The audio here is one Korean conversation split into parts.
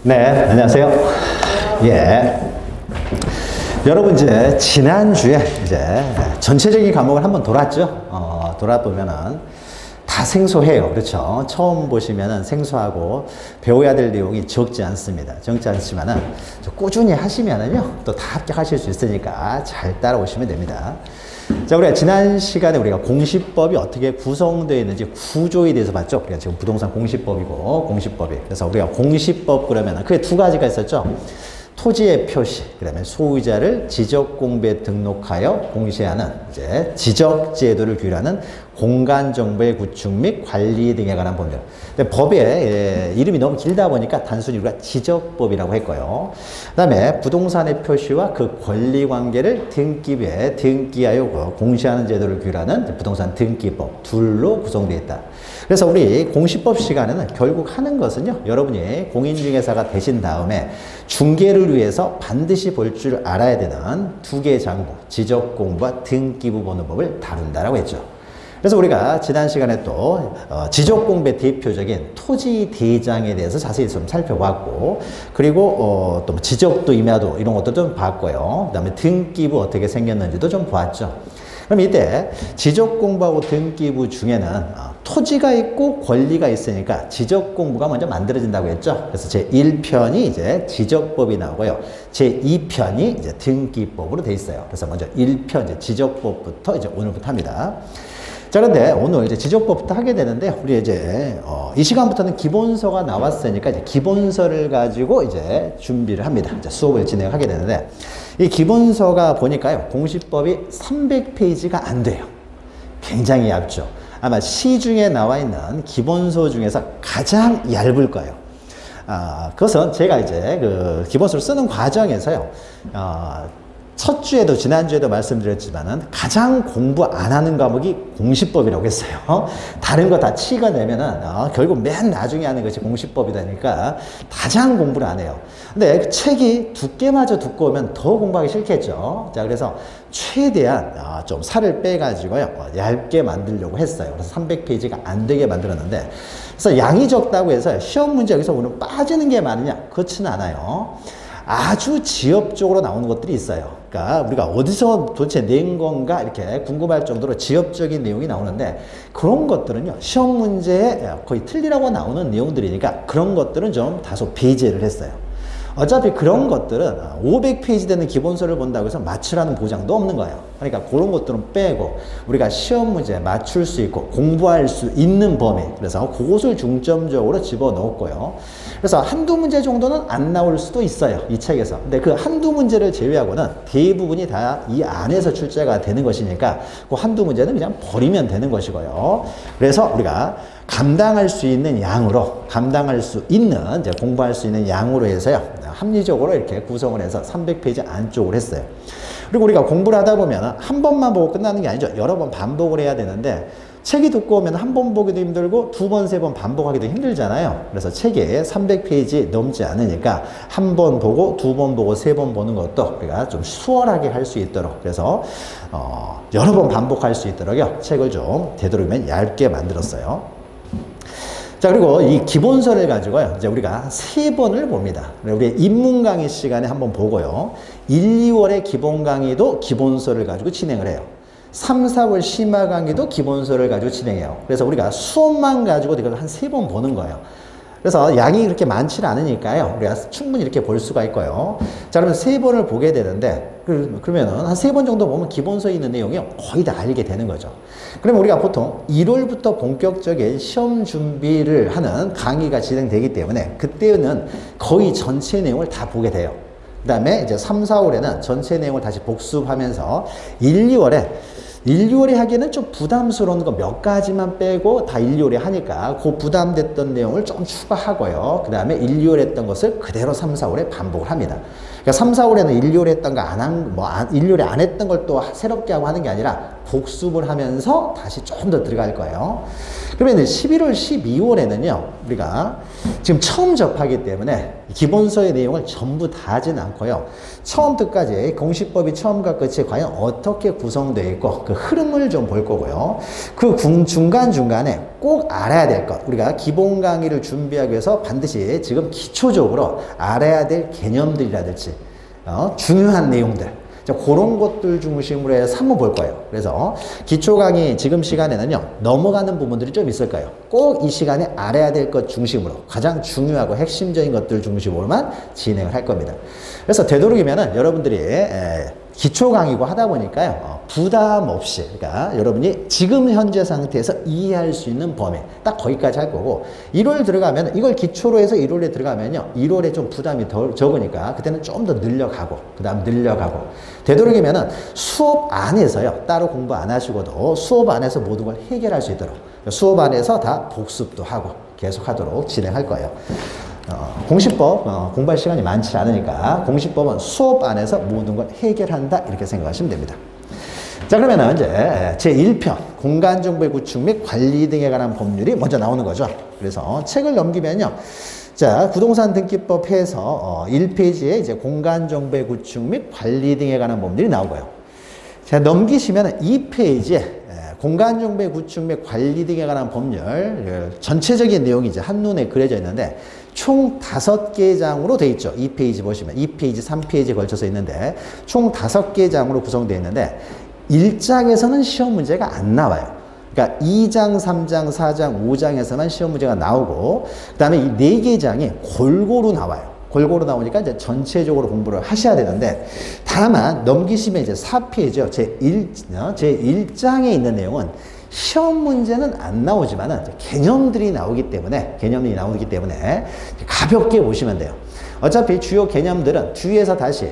네, 안녕하세요. 예. 여러분, 이제, 지난주에, 이제, 전체적인 과목을 한번 돌았죠? 돌아보면은, 다 생소해요. 그렇죠? 처음 보시면은 생소하고, 배워야 될 내용이 적지 않습니다. 적지 않지만은, 꾸준히 하시면은요, 또 다 합격하실 수 있으니까 잘 따라오시면 됩니다. 자, 우리가 지난 시간에 우리가 공시법이 어떻게 구성되어 있는지 구조에 대해서 봤죠? 우리가 지금 부동산 공시법이고, 공시법이. 그래서 우리가 공시법 그러면은 크게 두 가지가 있었죠? 토지의 표시, 그다음에 소유자를 지적공부에 등록하여 공시하는 이제 지적제도를 규율하는 공간정보의 구축 및 관리 등에 관한 법률. 근데 법의 이름이 너무 길다 보니까 단순히 우리가 지적법이라고 했고요. 그다음에 부동산의 표시와 그 권리관계를 등기부에 등기하여 공시하는 제도를 규율하는 부동산 등기법 둘로 구성되어 있다. 그래서 우리 공시법 시간에는 결국 하는 것은요, 여러분이 공인중개사가 되신 다음에 중개를 위해서 반드시 볼 줄 알아야 되는 두 개의 장부, 지적공부와 등기부 보는 법을 다룬다라고 했죠. 그래서 우리가 지난 시간에 또 지적공부의 대표적인 토지대장에 대해서 자세히 좀 살펴봤고, 그리고 또 지적도 임야도 이런 것도 좀 봤고요. 그 다음에 등기부 어떻게 생겼는지도 좀 보았죠. 그럼 이때 지적공부하고 등기부 중에는 토지가 있고 권리가 있으니까 지적공부가 먼저 만들어진다고 했죠. 그래서 제1편이 이제 지적법이 나오고요. 제2편이 이제 등기법으로 돼 있어요. 그래서 먼저 1편 이제 지적법부터 이제 오늘부터 합니다. 자, 그런데 오늘 이제 지적법부터 하게 되는데, 우리 이제, 이 시간부터는 기본서가 나왔으니까 이제 기본서를 가지고 이제 준비를 합니다. 이제 수업을 진행하게 되는데, 이 기본서가 보니까요, 공시법이 300페이지가 안 돼요. 굉장히 얇죠. 아마 시중에 나와 있는 기본서 중에서 가장 얇을 거예요. 그것은 제가 이제 그 기본서를 쓰는 과정에서요, 첫 주에도 지난주에도 말씀드렸지만은 가장 공부 안 하는 과목이 공시법이라고 했어요. 다른 거 다 치워내면은 결국 맨 나중에 하는 것이 공시법이다니까 가장 공부를 안 해요. 근데 그 책이 두께마저 두꺼우면 더 공부하기 싫겠죠. 자, 그래서 최대한 좀 살을 빼가지고요, 얇게 만들려고 했어요. 그래서 300페이지가 안 되게 만들었는데, 그래서 양이 적다고 해서 시험 문제 여기서 오늘 빠지는 게 많으냐? 그렇지는 않아요. 아주 지엽적으로 나오는 것들이 있어요. 그러니까 우리가 어디서 도대체 낸 건가 이렇게 궁금할 정도로 지엽적인 내용이 나오는데, 그런 것들은요, 시험 문제에 거의 틀리라고 나오는 내용들이니까 그런 것들은 좀 다소 배제를 했어요. 어차피 그런 것들은 500페이지 되는 기본서를 본다고 해서 맞추라는 보장도 없는 거예요. 그러니까 그런 것들은 빼고 우리가 시험 문제에 맞출 수 있고 공부할 수 있는 범위, 그래서 그것을 중점적으로 집어넣었고요. 그래서 한두 문제 정도는 안 나올 수도 있어요, 이 책에서. 근데 그 한두 문제를 제외하고는 대부분이 다 이 안에서 출제가 되는 것이니까 그 한두 문제는 그냥 버리면 되는 것이고요. 그래서 우리가 감당할 수 있는 양으로, 감당할 수 있는, 이제 공부할 수 있는 양으로 해서요, 합리적으로 이렇게 구성을 해서 300페이지 안쪽으로 했어요. 그리고 우리가 공부를 하다 보면 한 번만 보고 끝나는 게 아니죠. 여러 번 반복을 해야 되는데, 책이 두꺼우면 한 번 보기도 힘들고 두 번, 세 번 반복하기도 힘들잖아요. 그래서 책이 300페이지 넘지 않으니까 한 번 보고 두 번 보고 세 번 보는 것도 우리가 좀 수월하게 할 수 있도록, 그래서 여러 번 반복할 수 있도록요, 책을 좀 되도록이면 얇게 만들었어요. 자, 그리고 이 기본서를 가지고요, 이제 우리가 3번을 봅니다. 우리 입문 강의 시간에 한번 보고요, 1, 2월의 기본 강의도 기본서를 가지고 진행을 해요. 3, 4월 심화 강의도 기본서를 가지고 진행해요. 그래서 우리가 수업만 가지고 이걸 한 3번 보는 거예요. 그래서 양이 그렇게 많지는 않으니까요, 우리가 충분히 이렇게 볼 수가 있고요. 자, 그러면 3번을 보게 되는데, 그러면은 한 3번 정도 보면 기본서에 있는 내용이 거의 다 알게 되는 거죠. 그러면 우리가 보통 1월부터 본격적인 시험 준비를 하는 강의가 진행되기 때문에 그때는 거의 전체 내용을 다 보게 돼요. 그 다음에 이제 3, 4월에는 전체 내용을 다시 복습하면서 1, 2월에 하기에는 좀 부담스러운 거 몇 가지만 빼고 다 1, 2월에 하니까 그 부담됐던 내용을 좀 추가하고요. 그 다음에 1, 2월에 했던 것을 그대로 3, 4월에 반복을 합니다. 그러니까 3, 4월에는 1, 2월에 했던 거 1, 2월에 안 했던 걸 또 새롭게 하고 하는 게 아니라 복습을 하면서 다시 좀 더 들어갈 거예요. 그러면 이제 11월, 12월에는요, 우리가 지금 처음 접하기 때문에 기본서의 내용을 전부 다 하진 않고요. 처음부터까지 공시법이 처음과 끝이 과연 어떻게 구성되어 있고 그 흐름을 좀 볼 거고요. 그 중간중간에 꼭 알아야 될 것, 우리가 기본 강의를 준비하기 위해서 반드시 지금 기초적으로 알아야 될 개념들이라든지 중요한 내용들, 그런 것들 중심으로 해서 한번 볼 거예요. 그래서 기초 강의 지금 시간에는요, 넘어가는 부분들이 좀 있을 거예요. 꼭 이 시간에 알아야 될 것 중심으로 가장 중요하고 핵심적인 것들 중심으로만 진행을 할 겁니다. 그래서 되도록이면은 여러분들이 기초 강의고 하다 보니까요, 부담 없이, 그러니까 여러분이 지금 현재 상태에서 이해할 수 있는 범위, 딱 거기까지 할 거고, 1월 들어가면, 이걸 기초로 해서 1월에 들어가면요, 1월에 좀 부담이 더 적으니까, 그때는 좀 더 늘려가고, 그 다음 늘려가고, 되도록이면은 수업 안에서요, 따로 공부 안 하시고도 수업 안에서 모든 걸 해결할 수 있도록, 수업 안에서 다 복습도 하고, 계속 하도록 진행할 거예요. 공시법 공부할 시간이 많지 않으니까 공시법은 수업 안에서 모든 걸 해결한다, 이렇게 생각하시면 됩니다. 자, 그러면 이제 제1편 공간정보의 구축 및 관리 등에 관한 법률이 먼저 나오는 거죠. 그래서 책을 넘기면요, 자, 부동산 등기법 해서 1페이지에 이제 공간정보의 구축 및 관리 등에 관한 법률이 나오고요. 자, 넘기시면 2페이지에 공간정보의 구축 및 관리 등에 관한 법률 전체적인 내용이 이제 한눈에 그려져 있는데 총 5개 장으로 되어 있죠. 2페이지 보시면 2페이지, 3페이지에 걸쳐서 있는데 총 5개 장으로 구성되어 있는데 1장에서는 시험 문제가 안 나와요. 그러니까 2장, 3장, 4장, 5장에서만 시험 문제가 나오고, 그 다음에 이 4개 장이 골고루 나와요. 골고루 나오니까 이제 전체적으로 공부를 하셔야 되는데, 다만 넘기시면 이제 4페이지요. 제1장에 있는 내용은 시험 문제는 안 나오지만 개념들이 나오기 때문에 가볍게 보시면 돼요. 어차피 주요 개념들은 뒤에서 다시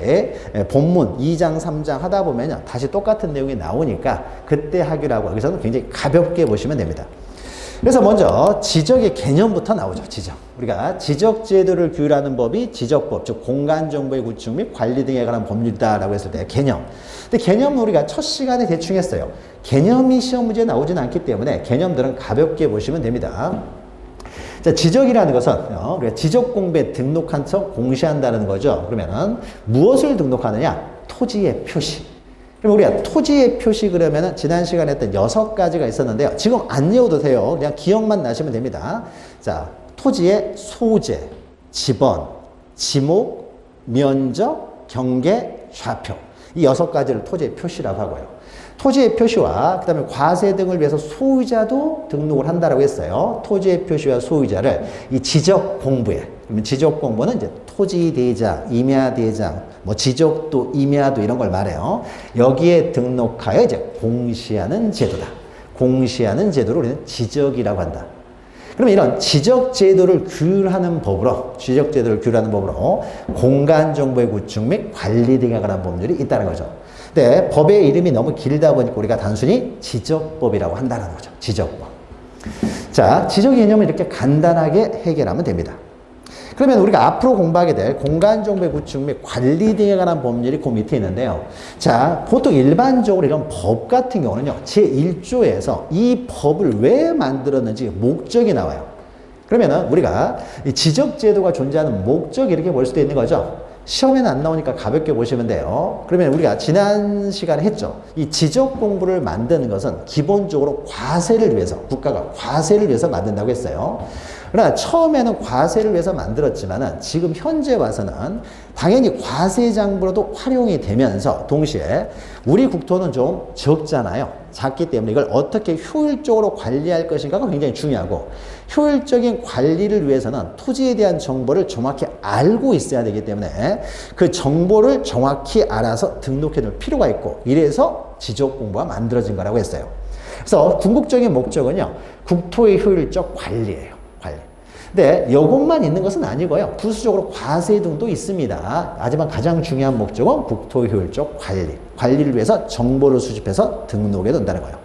본문 2장, 3장 하다 보면 다시 똑같은 내용이 나오니까 그때 하기로 하고, 여기서는 굉장히 가볍게 보시면 됩니다. 그래서 먼저 지적의 개념부터 나오죠. 지적. 우리가 지적제도를 규율하는 법이 지적법, 즉 공간정보의 구축 및 관리 등에 관한 법률이다라고 했을 때 개념. 근데 개념은 우리가 첫 시간에 대충 했어요. 개념이 시험 문제에 나오진 않기 때문에 개념들은 가볍게 보시면 됩니다. 자, 지적이라는 것은 우리가 지적 공부에 등록한 척 공시한다는 거죠. 그러면은 무엇을 등록하느냐? 토지의 표시. 그럼 우리가 토지의 표시 그러면은 지난 시간에 했던 6가지가 있었는데요. 지금 안 외워도 돼요. 그냥 기억만 나시면 됩니다. 자, 토지의 소재, 지번, 지목, 면적, 경계, 좌표. 이 6가지를 토지의 표시라고 하고요. 토지의 표시와 그다음에 과세 등을 위해서 소유자도 등록을 한다라고 했어요. 토지의 표시와 소유자를 이 지적 공부에, 그러면 지적 공부는 이제 토지대장, 임야대장, 뭐 지적도, 임야도 이런 걸 말해요. 여기에 등록하여 이제 공시하는 제도다. 공시하는 제도를 우리는 지적이라고 한다. 그러면 이런 지적제도를 규율하는 법으로, 공간정보의 구축 및 관리 등에 관한 법률이 있다는 거죠. 근데 법의 이름이 너무 길다 보니까 우리가 단순히 지적법이라고 한다는 거죠. 지적법. 자, 지적 개념을 이렇게 간단하게 해결하면 됩니다. 그러면 우리가 앞으로 공부하게 될 공간정보의 구축 및 관리 등에 관한 법률이 그 밑에 있는데요. 자, 보통 일반적으로 이런 법 같은 경우는요, 제1조에서 이 법을 왜 만들었는지 목적이 나와요. 그러면은 우리가 이 지적제도가 존재하는 목적 이렇게 볼 수도 있는 거죠. 시험에는 안 나오니까 가볍게 보시면 돼요. 그러면 우리가 지난 시간에 했죠. 이 지적 공부를 만드는 것은 기본적으로 과세를 위해서, 국가가 과세를 위해서 만든다고 했어요. 그러나 처음에는 과세를 위해서 만들었지만은 지금 현재 와서는 당연히 과세 장부로도 활용이 되면서 동시에 우리 국토는 좀 적잖아요. 작기 때문에 이걸 어떻게 효율적으로 관리할 것인가가 굉장히 중요하고, 효율적인 관리를 위해서는 토지에 대한 정보를 정확히 알고 있어야 되기 때문에 그 정보를 정확히 알아서 등록해 둘 필요가 있고, 이래서 지적 공부가 만들어진 거라고 했어요. 그래서 궁극적인 목적은요, 국토의 효율적 관리예요. 근데 이것만 있는 것은 아니고요. 부수적으로 과세 등도 있습니다. 하지만 가장 중요한 목적은 국토 효율적 관리. 관리를 위해서 정보를 수집해서 등록해 둔다는 거예요.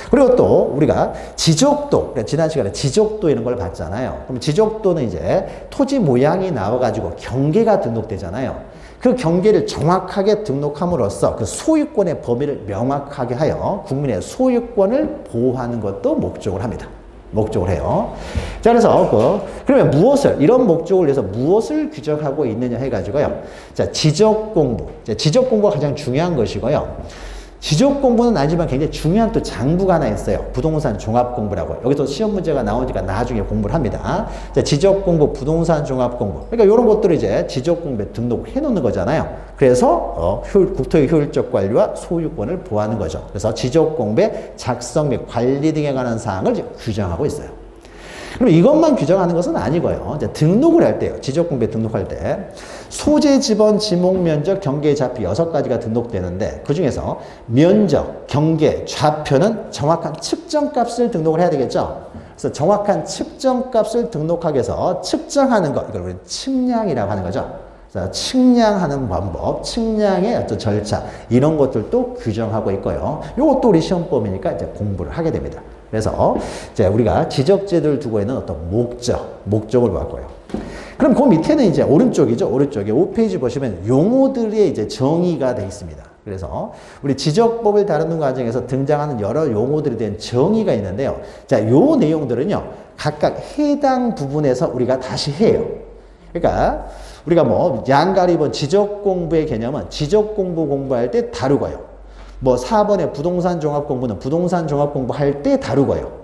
그리고 또 우리가 지적도, 지난 시간에 지적도 이런 걸 봤잖아요. 그럼 지적도는 이제 토지 모양이 나와가지고 경계가 등록되잖아요. 그 경계를 정확하게 등록함으로써 그 소유권의 범위를 명확하게 하여 국민의 소유권을 보호하는 것도 목적을 합니다. 목적을 해요. 자, 그래서 그러면 이런 목적을 위해서 무엇을 규정하고 있느냐 해가지고요. 자, 지적 공부. 지적 공부가 가장 중요한 것이고요. 지적 공부는 아니지만 굉장히 중요한 또 장부가 하나 있어요. 부동산 종합 공부라고. 여기서 시험 문제가 나오니까 나중에 공부를 합니다. 자, 지적 공부, 부동산 종합 공부. 그러니까 이런 것들을 이제 지적 공부에 등록해 놓는 거잖아요. 그래서 국토의 효율적 관리와 소유권을 보호하는 거죠. 그래서 지적 공부의 작성 및 관리 등에 관한 사항을 이제 규정하고 있어요. 그럼 이것만 규정하는 것은 아니고요. 이제 등록을 할 때요. 지적공부에 등록할 때 소재, 지번, 지목, 면적, 경계, 좌표 6가지가 등록되는데 그 중에서 면적, 경계, 좌표는 정확한 측정값을 등록을 해야 되겠죠. 그래서 정확한 측정값을 등록하기 위해서 측정하는 것, 이걸 우리는 측량이라고 하는 거죠. 그래서 측량하는 방법, 측량의 어떤 절차 이런 것들도 규정하고 있고요. 이것도 우리 시험범위니까 이제 공부를 하게 됩니다. 그래서 이제 우리가 지적재들을 두고 있는 어떤 목적을 봤고요. 그럼 그 밑에는 이제 오른쪽이죠. 오른쪽에 5페이지 보시면 용어들의 이제 정의가 되어 있습니다. 그래서 우리 지적법을 다루는 과정에서 등장하는 여러 용어들에 대한 정의가 있는데요. 자, 요 내용들은요. 각각 해당 부분에서 우리가 다시 해요. 그러니까 우리가 양가리 지적 공부의 개념은 지적 공부 공부할 때 다루고요. 4번의 부동산 종합 공부는 부동산 종합 공부 할 때 다루고요.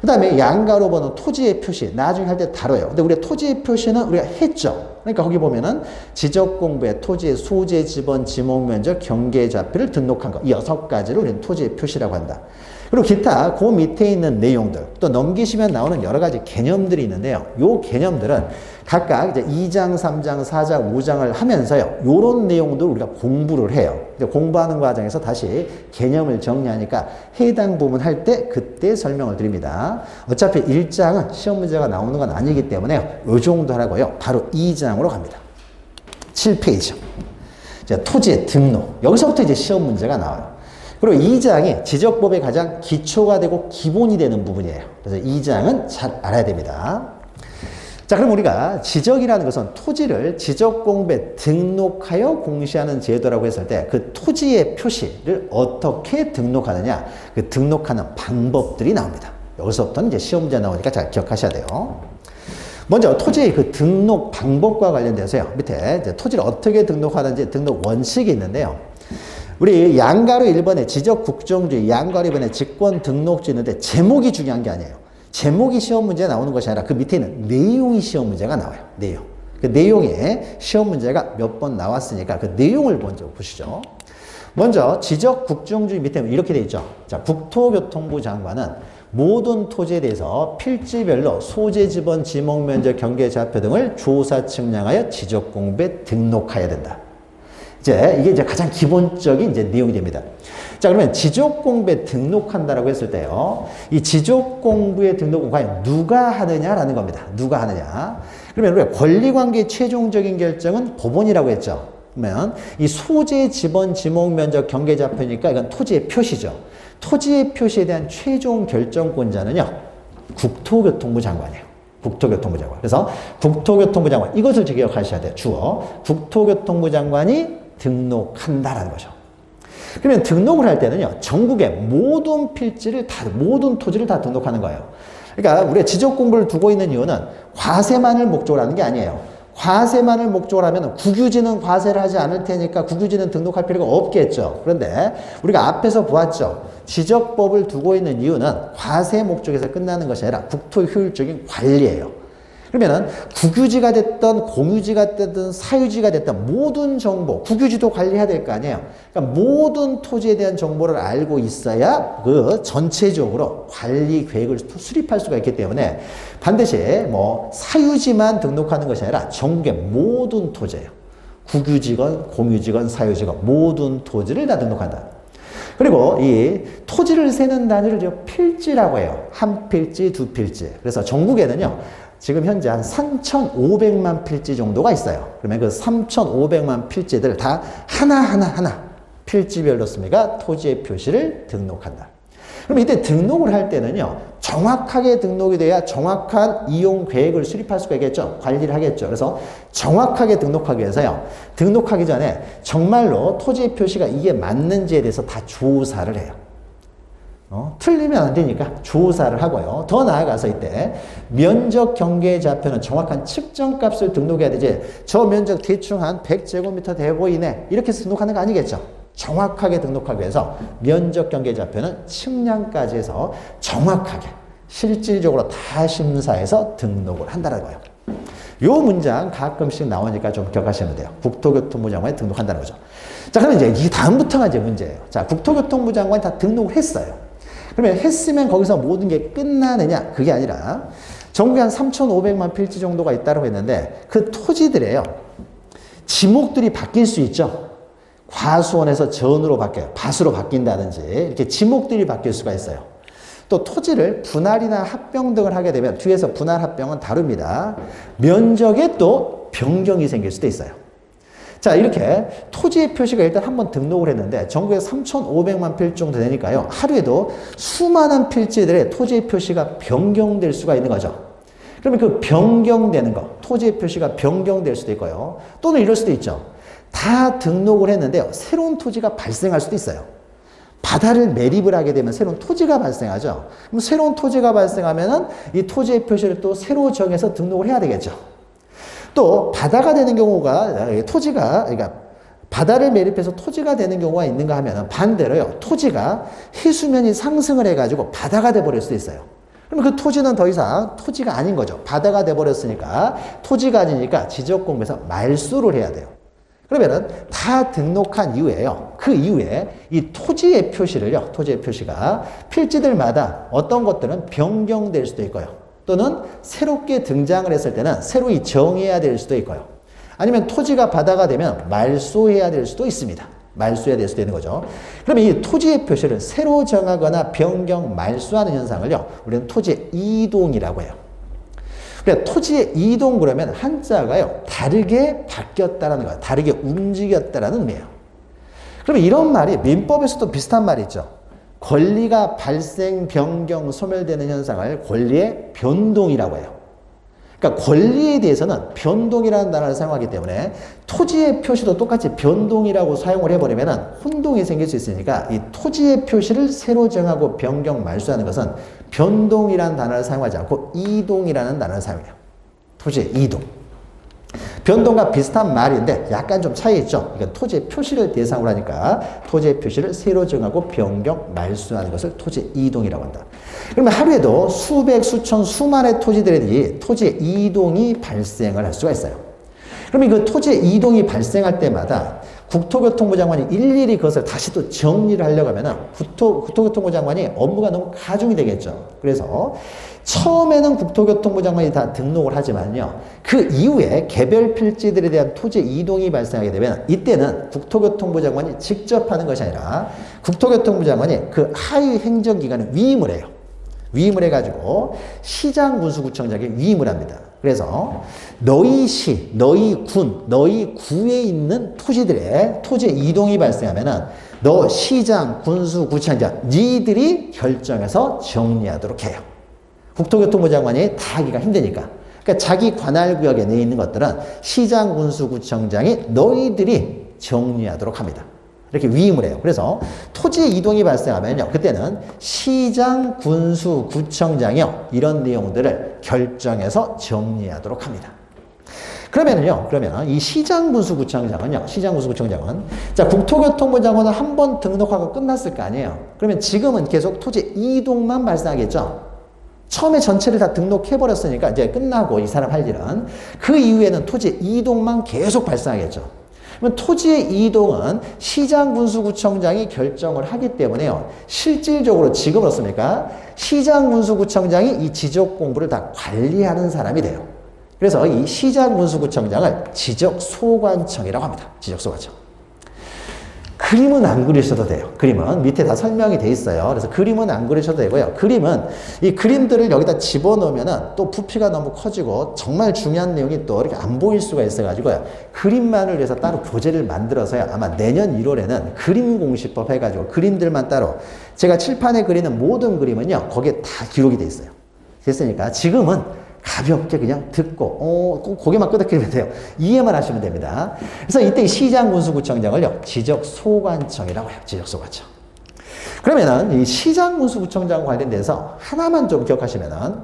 그 다음에 양가로 보는 토지의 표시 나중에 할 때 다뤄요. 근데 우리가 토지의 표시는 우리가 했죠. 그러니까 거기 보면은 지적 공부에 토지의 소재, 지번, 지목, 면적, 경계, 좌표를 등록한 거. 이 6가지를 우리는 토지의 표시라고 한다. 그리고 기타 그 밑에 있는 내용들 또 넘기시면 나오는 여러 가지 개념들이 있는데요. 요 개념들은 각각 이제 2장, 3장, 4장, 5장을 하면서요. 요런 내용도 우리가 공부를 해요. 공부하는 과정에서 다시 개념을 정리하니까 해당 부분 할 때 그때 설명을 드립니다. 어차피 1장은 시험 문제가 나오는 건 아니기 때문에 요 정도 하라고요. 바로 2장으로 갑니다. 7페이지. 토지의 등록. 여기서부터 이제 시험 문제가 나와요. 그리고 2장이 지적법의 가장 기초가 되고 기본이 되는 부분이에요. 그래서 2장은 잘 알아야 됩니다. 자, 그럼 우리가 지적이라는 것은 토지를 지적공부에 등록하여 공시하는 제도라고 했을 때 그 토지의 표시를 어떻게 등록하느냐, 그 등록하는 방법들이 나옵니다. 여기서부터는 이제 시험 문제 나오니까 잘 기억하셔야 돼요. 먼저 토지의 그 등록 방법과 관련돼서요. 밑에 이제 토지를 어떻게 등록하는지 등록 원칙이 있는데요. 우리 양가로 1번에 지적 국정주의, 양가로 2번에 직권 등록주 있는데 제목이 중요한 게 아니에요. 제목이 시험 문제에 나오는 것이 아니라 그 밑에 있는 내용이 시험 문제가 나와요. 내용. 그 내용에 시험 문제가 몇 번 나왔으니까 그 내용을 먼저 보시죠. 먼저 지적 국정주의 밑에 이렇게 돼 있죠. 자, 국토교통부 장관은 모든 토지에 대해서 필지별로 소재, 지번, 지목, 면적, 경계, 좌표 등을 조사 측량하여 지적 공부에 등록해야 된다. 이게 이제 가장 기본적인 이제 내용이 됩니다. 자, 그러면 지적 공부에 등록한다라고 했을 때요. 이 지적 공부의 등록은 과연 누가 하느냐라는 겁니다. 누가 하느냐. 그러면 우리가 권리관계의 최종적인 결정은 법원이라고 했죠. 그러면 이 소재, 지번, 지목, 면적, 경계, 좌표니까 이건 토지의 표시죠. 토지의 표시에 대한 최종 결정권자는요. 국토교통부 장관이에요. 국토교통부 장관. 그래서 국토교통부 장관. 이것을 기억하셔야 돼요. 주어. 국토교통부 장관이 등록한다라는 거죠. 그러면 등록을 할 때는요, 전국의 모든 필지를 모든 토지를 다 등록하는 거예요. 그러니까 우리가 지적 공부를 두고 있는 이유는 과세만을 목적으로 하는 게 아니에요. 과세만을 목적으로 하면 국유지는 과세를 하지 않을 테니까 국유지는 등록할 필요가 없겠죠. 그런데 우리가 앞에서 보았죠. 지적법을 두고 있는 이유는 과세 목적에서 끝나는 것이 아니라 국토 효율적인 관리예요. 그러면은 국유지가 됐든 공유지가 됐든 사유지가 됐든 모든 정보, 국유지도 관리해야 될 거 아니에요. 그러니까 모든 토지에 대한 정보를 알고 있어야 그 전체적으로 관리 계획을 수립할 수가 있기 때문에 반드시 사유지만 등록하는 것이 아니라 전국의 모든 토지예요. 국유지건 공유지건 사유지건 모든 토지를 다 등록한다. 그리고 이 토지를 세는 단위를 필지라고 해요. 한 필지, 두 필지. 그래서 전국에는요. 지금 현재 한 3,500만 필지 정도가 있어요. 그러면 그 3,500만 필지들 다 하나하나 필지별로 씁니까? 토지의 표시를 등록한다. 그럼 이때 등록을 할 때는요, 정확하게 등록이 돼야 정확한 이용 계획을 수립할 수가 있겠죠. 관리를 하겠죠. 그래서 정확하게 등록하기 위해서요, 등록하기 전에 정말로 토지 표시가 이게 맞는지에 대해서 다 조사를 해요. 틀리면 안 되니까 조사를 하고요. 더 나아가서 이때 면적 경계 좌표는 정확한 측정값을 등록해야 되지, 저 면적 대충 한 100제곱미터 되고 이네 이렇게 해서 등록하는 거 아니겠죠. 정확하게 등록하기 위해서 면적 경계 좌표는 측량까지 해서 정확하게 실질적으로 다 심사해서 등록을 한다는 거예요. 요 문장 가끔씩 나오니까 좀 기억하시면 돼요. 국토교통부 장관이 등록한다는 거죠. 자, 그럼 이제 이 다음부터가 이제 문제예요. 자, 국토교통부 장관이 다 등록을 했어요. 그러면 했으면 거기서 모든 게 끝나느냐? 그게 아니라 전국에 한 3,500만 필지 정도가 있다고 했는데 그 토지들에요, 지목들이 바뀔 수 있죠. 과수원에서 전으로 바뀌어요. 밭으로 바뀐다든지 이렇게 지목들이 바뀔 수가 있어요. 또 토지를 분할이나 합병 등을 하게 되면, 뒤에서 분할 합병은 다릅니다, 면적에 또 변경이 생길 수도 있어요. 자, 이렇게 토지의 표시가 일단 한번 등록을 했는데 전국에 3,500만 필지 정도 되니까요, 하루에도 수많은 필지들의 토지의 표시가 변경될 수가 있는 거죠. 그러면 그 변경되는 거, 토지의 표시가 변경될 수도 있고요, 또는 이럴 수도 있죠. 다 등록을 했는데요, 새로운 토지가 발생할 수도 있어요. 바다를 매립을 하게 되면 새로운 토지가 발생하죠. 그럼 새로운 토지가 발생하면은 이 토지의 표시를 또 새로 정해서 등록을 해야 되겠죠. 또 바다가 되는 경우가, 토지가, 그러니까 바다를 매립해서 토지가 되는 경우가 있는가 하면 반대로요, 토지가 해수면이 상승을 해가지고 바다가 돼버릴 수도 있어요. 그러면 그 토지는 더 이상 토지가 아닌 거죠. 바다가 돼버렸으니까, 토지가 아니니까 지적공부에서 말소를 해야 돼요. 그러면은 다 등록한 이후에요, 그 이후에 이 토지의 표시를요, 토지의 표시가 필지들마다 어떤 것들은 변경될 수도 있고요, 또는 새롭게 등장을 했을 때는 새로이 정해야 될 수도 있고요, 아니면 토지가 바다가 되면 말소해야 될 수도 있습니다. 말소해야 될 수도 있는 거죠. 그러면 이 토지의 표시를 새로 정하거나 변경, 말소하는 현상을요, 우리는 토지의 이동이라고 해요. 그러니까 토지의 이동 그러면 한자가요, 다르게 바뀌었다라는 거예요. 다르게 움직였다라는 의미예요. 그러면 이런 말이 민법에서도 비슷한 말이 있죠. 권리가 발생, 변경, 소멸되는 현상을 권리의 변동이라고 해요. 그러니까 권리에 대해서는 변동이라는 단어를 사용하기 때문에 토지의 표시도 똑같이 변동이라고 사용을 해버리면 혼동이 생길 수 있으니까 이 토지의 표시를 새로 정하고 변경, 말소하는 것은 변동이라는 단어를 사용하지 않고 이동이라는 단어를 사용해요. 토지의 이동. 변동과 비슷한 말인데 약간 좀 차이 있죠. 이건 토지의 표시를 대상으로 하니까 토지의 표시를 새로 정하고 변경, 말소하는 것을 토지의 이동이라고 한다. 그러면 하루에도 수백, 수천, 수만의 토지들이 토지의 이동이 발생을 할 수가 있어요. 그러면 그 토지의 이동이 발생할 때마다 국토교통부 장관이 일일이 그것을 다시 또 정리를 하려고 하면 국토교통부 장관이 업무가 너무 가중이 되겠죠. 그래서 처음에는 국토교통부 장관이 다 등록을 하지만요, 그 이후에 개별 필지들에 대한 토지 이동이 발생하게 되면 이때는 국토교통부 장관이 직접 하는 것이 아니라 국토교통부 장관이 그 하위 행정기관에 위임을 해요. 위임을 해가지고 시장군수구청장에게 위임을 합니다. 그래서 너희 시, 너희 군, 너희 구에 있는 토지들의 토지 이동이 발생하면은 너 시장, 군수, 구청장 니들이 결정해서 정리하도록 해요. 국토교통부 장관이 다 하기가 힘드니까. 그러니까 자기 관할구역에 내 있는 것들은 시장, 군수, 구청장이 너희들이 정리하도록 합니다. 이렇게 위임을 해요. 그래서 토지 이동이 발생하면요, 그때는 시장, 군수, 구청장이요, 이런 내용들을 결정해서 정리하도록 합니다. 그러면 이 시장, 군수, 구청장은요, 시장, 군수, 구청장은, 자, 국토교통부 장관은 한 번 등록하고 끝났을 거 아니에요. 그러면 지금은 계속 토지 이동만 발생하겠죠. 처음에 전체를 다 등록해버렸으니까 이제 끝나고 이 사람 할 일은 그 이후에는 토지 이동만 계속 발생하겠죠. 그러면 토지의 이동은 시장, 군수, 구청장이 결정을 하기 때문에요, 실질적으로 지금 어떻습니까? 시장, 군수, 구청장이 이 지적 공부를 다 관리하는 사람이 돼요. 그래서 이 시장, 군수, 구청장을 지적소관청이라고 합니다. 지적소관청. 그 그림은 안 그리셔도 돼요. 그림은 밑에 다 설명이 돼 있어요. 그래서 그림은 안 그리셔도 되고요. 그림은 이 그림들을 여기다 집어넣으면은 또 부피가 너무 커지고 정말 중요한 내용이 또 이렇게 안 보일 수가 있어가지고요. 그림만을 위해서 따로 교재를 만들어서요. 아마 내년 1월에는 그림 공시법 해가지고 그림들만 따로 제가 칠판에 그리는 모든 그림은요. 거기에 다 기록이 돼 있어요. 됐으니까 지금은 가볍게 그냥 듣고 꼭 고개만 끄덕이면 돼요. 이해만 하시면 됩니다. 그래서 이때 시장군수구청장을요. 지적소관청이라고 해요. 지적소관청. 그러면은 이 시장군수구청장 관련돼서 하나만 좀 기억하시면은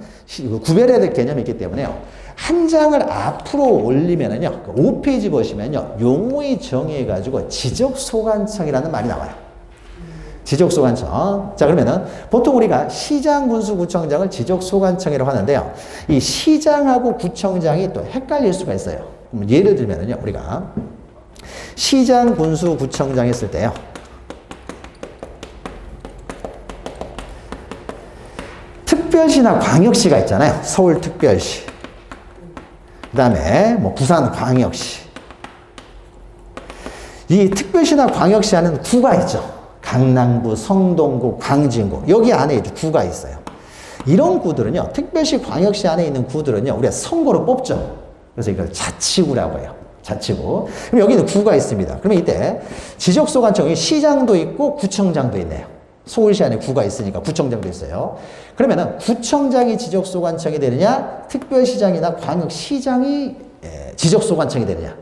구별해야 될 개념이 있기 때문에요. 한 장을 앞으로 올리면은요. 5페이지 보시면요. 용어의 정의해가지고 지적소관청이라는 말이 나와요. 지적소관청. 자, 그러면은 보통 우리가 시장군수구청장을 지적소관청이라고 하는데요. 이 시장하고 구청장이 또 헷갈릴 수가 있어요. 예를 들면은요, 우리가 시장군수구청장 했을 때요. 특별시나 광역시가 있잖아요. 서울특별시. 그 다음에 뭐 부산광역시. 이 특별시나 광역시 안에는 구가 있죠. 강남구, 성동구, 광진구 여기 안에 이제 구가 있어요. 이런 구들은요. 특별시, 광역시 안에 있는 구들은요. 우리가 선거로 뽑죠. 그래서 이걸 자치구라고 해요. 자치구. 그럼 여기는 구가 있습니다. 그러면 이때 지적소관청이 시장도 있고 구청장도 있네요. 서울시 안에 구가 있으니까 구청장도 있어요. 그러면은 구청장이 지적소관청이 되느냐, 특별시장이나 광역시장이 지적소관청이 되느냐.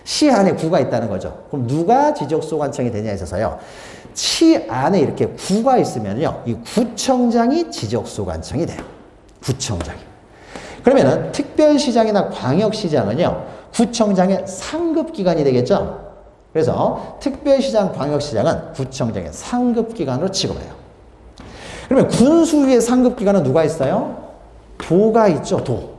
시 안에 구가 있다는 거죠. 그럼 누가 지적소관청이 되냐에 있어서요. 시 안에 이렇게 구가 있으면요. 이 구청장이 지적소관청이 돼요. 구청장이. 그러면은 특별시장이나 광역시장은요. 구청장의 상급기관이 되겠죠. 그래서 특별시장, 광역시장은 구청장의 상급기관으로 취급해요. 그러면 군수위의 상급기관은 누가 있어요? 도가 있죠. 도.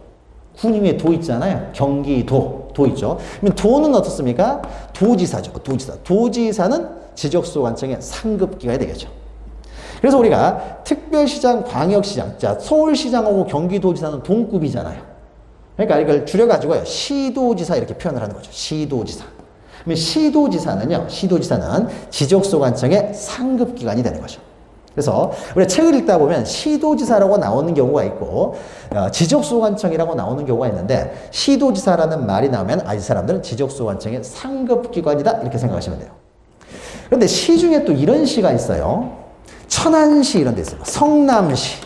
군 위에 도 있잖아요. 경기도. 도 있죠. 그러면 도는 어떻습니까? 도지사죠. 도지사. 도지사는 지적소관청의 상급기관이 되겠죠. 그래서 우리가 특별시장, 광역시장, 자, 서울시장하고 경기도지사는 동급이잖아요. 그러니까 이걸 줄여가지고요. 시도지사 이렇게 표현을 하는 거죠. 시도지사. 그러면 시도지사는요. 시도지사는 지적소관청의 상급기관이 되는 거죠. 그래서 우리가 책을 읽다 보면 시도지사라고 나오는 경우가 있고 지적소관청이라고 나오는 경우가 있는데 시도지사라는 말이 나오면 이 사람들은 지적소관청의 상급기관이다 이렇게 생각하시면 돼요. 그런데 시 중에 또 이런 시가 있어요. 천안시 이런 데 있어요. 성남시,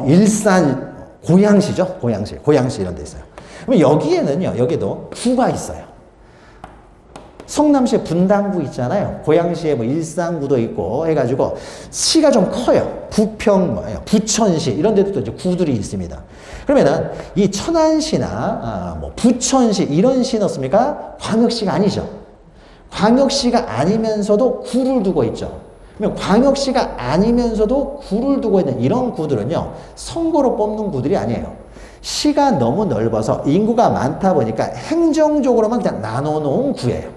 일산, 고양시죠. 고양시 이런 데 있어요. 그럼 여기에는요. 여기도 구가 있어요. 성남시에 분당구 있잖아요. 고양시에 일산구도 있고 해가지고 시가 좀 커요. 부평, 부천시 이런 데도 또 이제 구들이 있습니다. 그러면은 이 천안시나 부천시 이런 시는 어떻습니까? 광역시가 아니죠. 광역시가 아니면서도 구를 두고 있죠. 그러면 광역시가 아니면서도 구를 두고 있는 이런 구들은요. 선거로 뽑는 구들이 아니에요. 시가 너무 넓어서 인구가 많다 보니까 행정적으로만 그냥 나눠놓은 구예요.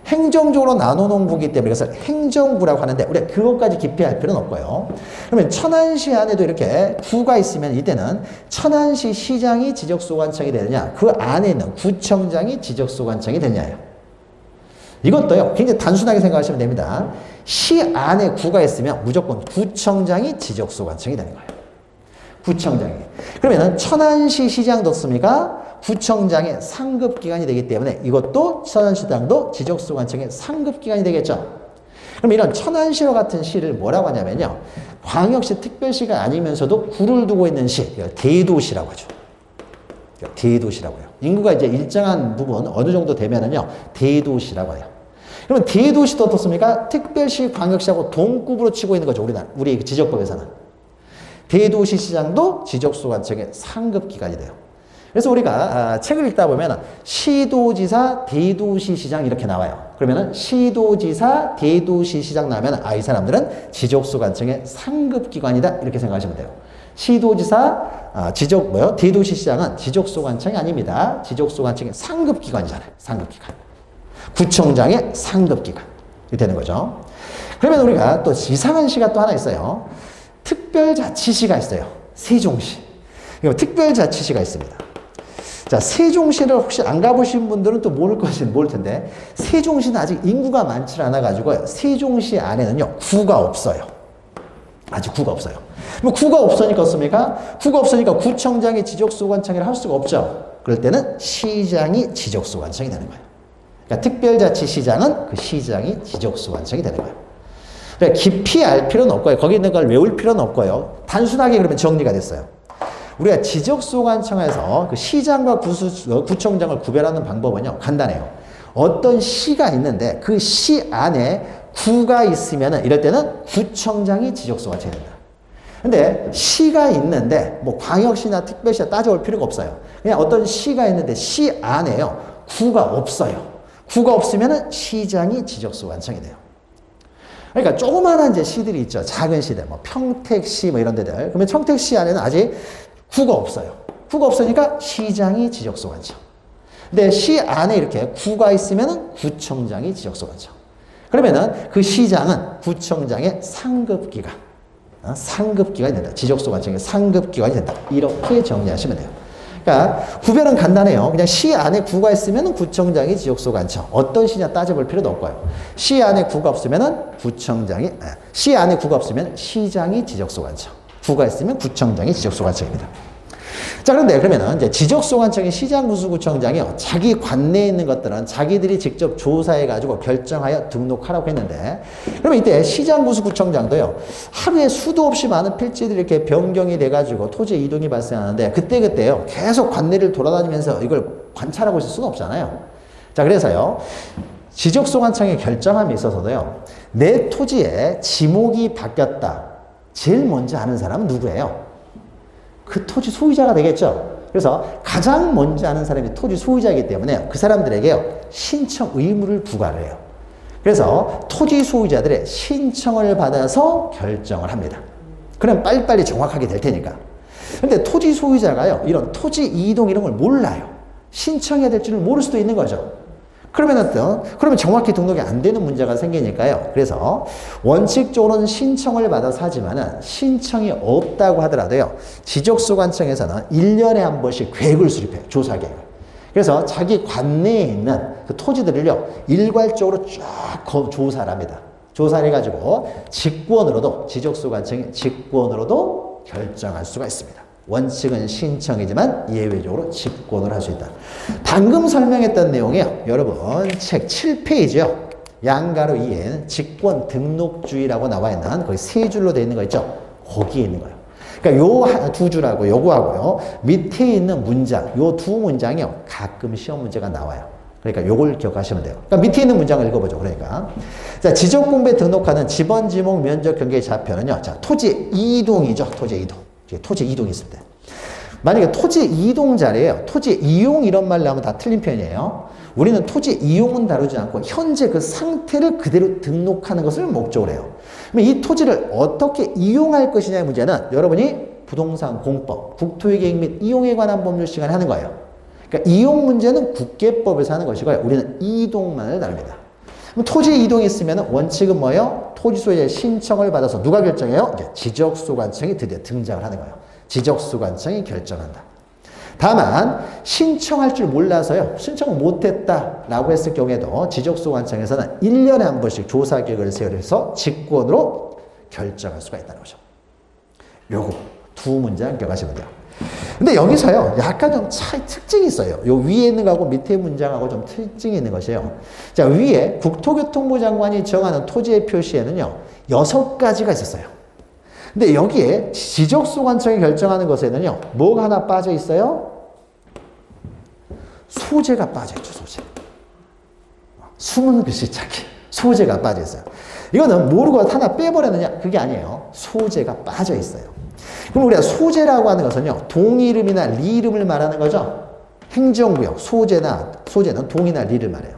행정적으로 나눠놓은 구이기 때문에 그래서 행정구라고 하는데 우리가 그것까지 깊이 할 필요는 없고요. 그러면 천안시 안에도 이렇게 구가 있으면 이때는 천안시 시장이 지적소관청이 되느냐 그 안에 있는 구청장이 지적소관청이 되느냐예요. 이것도요 굉장히 단순하게 생각하시면 됩니다. 시 안에 구가 있으면 무조건 구청장이 지적소관청이 되는 거예요. 구청장이. 그러면은 천안시 시장도 어떻습니까? 구청장의 상급기관이 되기 때문에 이것도 천안시장도 지적소관청의 상급기관이 되겠죠. 그럼 이런 천안시와 같은 시를 뭐라고 하냐면요. 광역시 특별시가 아니면서도 구를 두고 있는 시, 대도시라고 하죠. 대도시라고 해요. 인구가 이제 일정한 부분 어느 정도 되면은요. 대도시라고 해요. 그러면 대도시도 어떻습니까? 특별시, 광역시하고 동급으로 치고 있는 거죠. 우리 지적법에서는. 대도시 시장도 지적소관청의 상급기관이 돼요. 그래서 우리가 책을 읽다 보면 시도지사, 대도시시장 이렇게 나와요. 그러면 시도지사, 대도시시장 나오면 이 사람들은 지적소관청의 상급기관이다 이렇게 생각하시면 돼요. 시도지사, 대도시시장은 지적소관청이 아닙니다. 지적소관청의 상급기관이잖아요. 상급기관. 구청장의 상급기관이 되는 거죠. 그러면 우리가 또 이상한 시가 또 하나 있어요. 특별자치시가 있어요. 세종시. 특별자치시가 있습니다. 자, 세종시를 혹시 안 가보신 분들은 또 모를 텐데, 세종시는 아직 인구가 많지 않아가지고, 세종시 안에는요, 구가 없어요. 아직 구가 없어요. 뭐 구가 없으니까 없습니까? 구가 없으니까 구청장이 지적소관청이라 할 수가 없죠. 그럴 때는 시장이 지적소관청이 되는 거예요. 그러니까 특별자치시장은 그 시장이 지적소관청이 되는 거예요. 그러니까 깊이 알 필요는 없고요. 거기 있는 걸 외울 필요는 없고요. 단순하게 그러면 정리가 됐어요. 우리가 지적소관청에서 그 시장과 구청장을 구별하는 방법은요, 간단해요. 어떤 시가 있는데 그 시 안에 구가 있으면은 이럴 때는 구청장이 지적소관청이 된다. 근데 시가 있는데 뭐 광역시나 특별시나 따져올 필요가 없어요. 그냥 어떤 시가 있는데 시 안에요, 구가 없어요. 구가 없으면은 시장이 지적소관청이 돼요. 그러니까 조그마한 이제 시들이 있죠. 작은 시들, 뭐 평택시 뭐 이런 데들. 그러면 평택시 안에는 아직 구가 없어요. 구가 없으니까 시장이 지적소관청. 근데 시 안에 이렇게 구가 있으면은 구청장이 지적소관청. 그러면은 그 시장은 구청장의 상급기관, 상급기관이 된다. 지적소관청의 상급기관이 된다. 이렇게 정리하시면 돼요. 그러니까 구별은 간단해요. 그냥 시 안에 구가 있으면 구청장이 지적소관청. 어떤 시냐 따져볼 필요도 없고요. 시 안에 구가 없으면 시 안에 구가 없으면 시장이 지적소관청. 구가 있으면 구청장이 지적소관청입니다. 자, 그런데 그러면은 이제 지적소관청의 시장구수구청장이요, 자기 관내에 있는 것들은 자기들이 직접 조사해가지고 결정하여 등록하라고 했는데, 그러면 이때 시장구수구청장도요, 하루에 수도 없이 많은 필지들이 이렇게 변경이 돼가지고 토지 이동이 발생하는데, 그때요, 계속 관내를 돌아다니면서 이걸 관찰하고 있을 수는 없잖아요. 자, 그래서요, 지적소관청의 결정함에 있어서도요, 내 토지에 지목이 바뀌었다. 제일 먼저 아는 사람은 누구예요? 그 토지 소유자가 되겠죠. 그래서 가장 먼저 아는 사람이 토지 소유자이기 때문에 그 사람들에게요, 신청 의무를 부과를 해요. 그래서 토지 소유자들의 신청을 받아서 결정을 합니다. 그럼 빨리빨리 정확하게 될 테니까. 근데 토지 소유자가요, 이런 토지 이동 이런 걸 몰라요. 신청해야 될 줄을 모를 수도 있는 거죠. 그러면 정확히 등록이 안 되는 문제가 생기니까요. 그래서 원칙적으로는 신청을 받아서 하지만은 신청이 없다고 하더라도요, 지적소관청에서는 1년에 한 번씩 계획을 수립해요. 조사 계획을. 그래서 자기 관내에 있는 그 토지들을요, 일괄적으로 쫙 조사를 합니다. 조사를 해가지고 지적소관청이 직권으로도 결정할 수가 있습니다. 원칙은 신청이지만 예외적으로 직권을 할 수 있다. 방금 설명했던 내용이요, 여러분 책 7페이지요. 양가로 2엔 직권 등록주의라고 나와 있는 거기 세 줄로 되어 있는 거 있죠? 거기에 있는 거예요. 그러니까 요 두 줄하고 요거하고요, 밑에 있는 문장, 요 두 문장이요, 가끔 시험 문제가 나와요. 그러니까 요걸 기억하시면 돼요. 그러니까 밑에 있는 문장을 읽어보죠. 그러니까 자, 지적공부에 등록하는 지번, 지목, 면적, 경계 좌표는요, 자, 토지 이동이죠. 토지 이동. 토지 이동이 있을 때. 만약에 토지 이동 자리에요, 토지 이용 이런 말 나오면 다 틀린 편이에요. 우리는 토지 이용은 다루지 않고 현재 그 상태를 그대로 등록하는 것을 목적으로 해요. 그럼 이 토지를 어떻게 이용할 것이냐의 문제는 여러분이 부동산 공법, 국토유계획 및 이용에 관한 법률 시간에 하는 거예요. 그러니까 이용 문제는 국계법에서 하는 것이고요. 우리는 이동만을 다룹니다. 그럼 토지 이동이 있으면 원칙은 뭐예요? 토지 소유자의 신청을 받아서 누가 결정해요? 이제 지적소관청이 드디어 등장을 하는 거예요. 지적소관청이 결정한다. 다만 신청할 줄 몰라서요, 신청을 못했다라고 했을 경우에도 지적소관청에서는 1년에 한 번씩 조사 계획을 세워서 직권으로 결정할 수가 있다는 거죠. 요거 두 문장 기억하시면 돼요. 근데 여기서요, 약간 좀 특징이 있어요. 요 위에 있는 거하고 밑에 문장하고 좀 특징이 있는 것이에요. 자, 위에 국토교통부 장관이 정하는 토지의 표시에는요, 6가지가 있었어요. 근데 여기에 지적소관청이 결정하는 것에는요, 뭐가 하나 빠져 있어요? 소재가 빠져 있죠, 소재. 숨은 글씨 찾기. 소재가 빠져 있어요. 이거는 모르고 하나 빼버렸느냐? 그게 아니에요. 소재가 빠져 있어요. 그럼 우리가 소재라고 하는 것은요, 동이름이나 리이름을 말하는 거죠. 행정구역, 소재는 동이나 리를 말해요.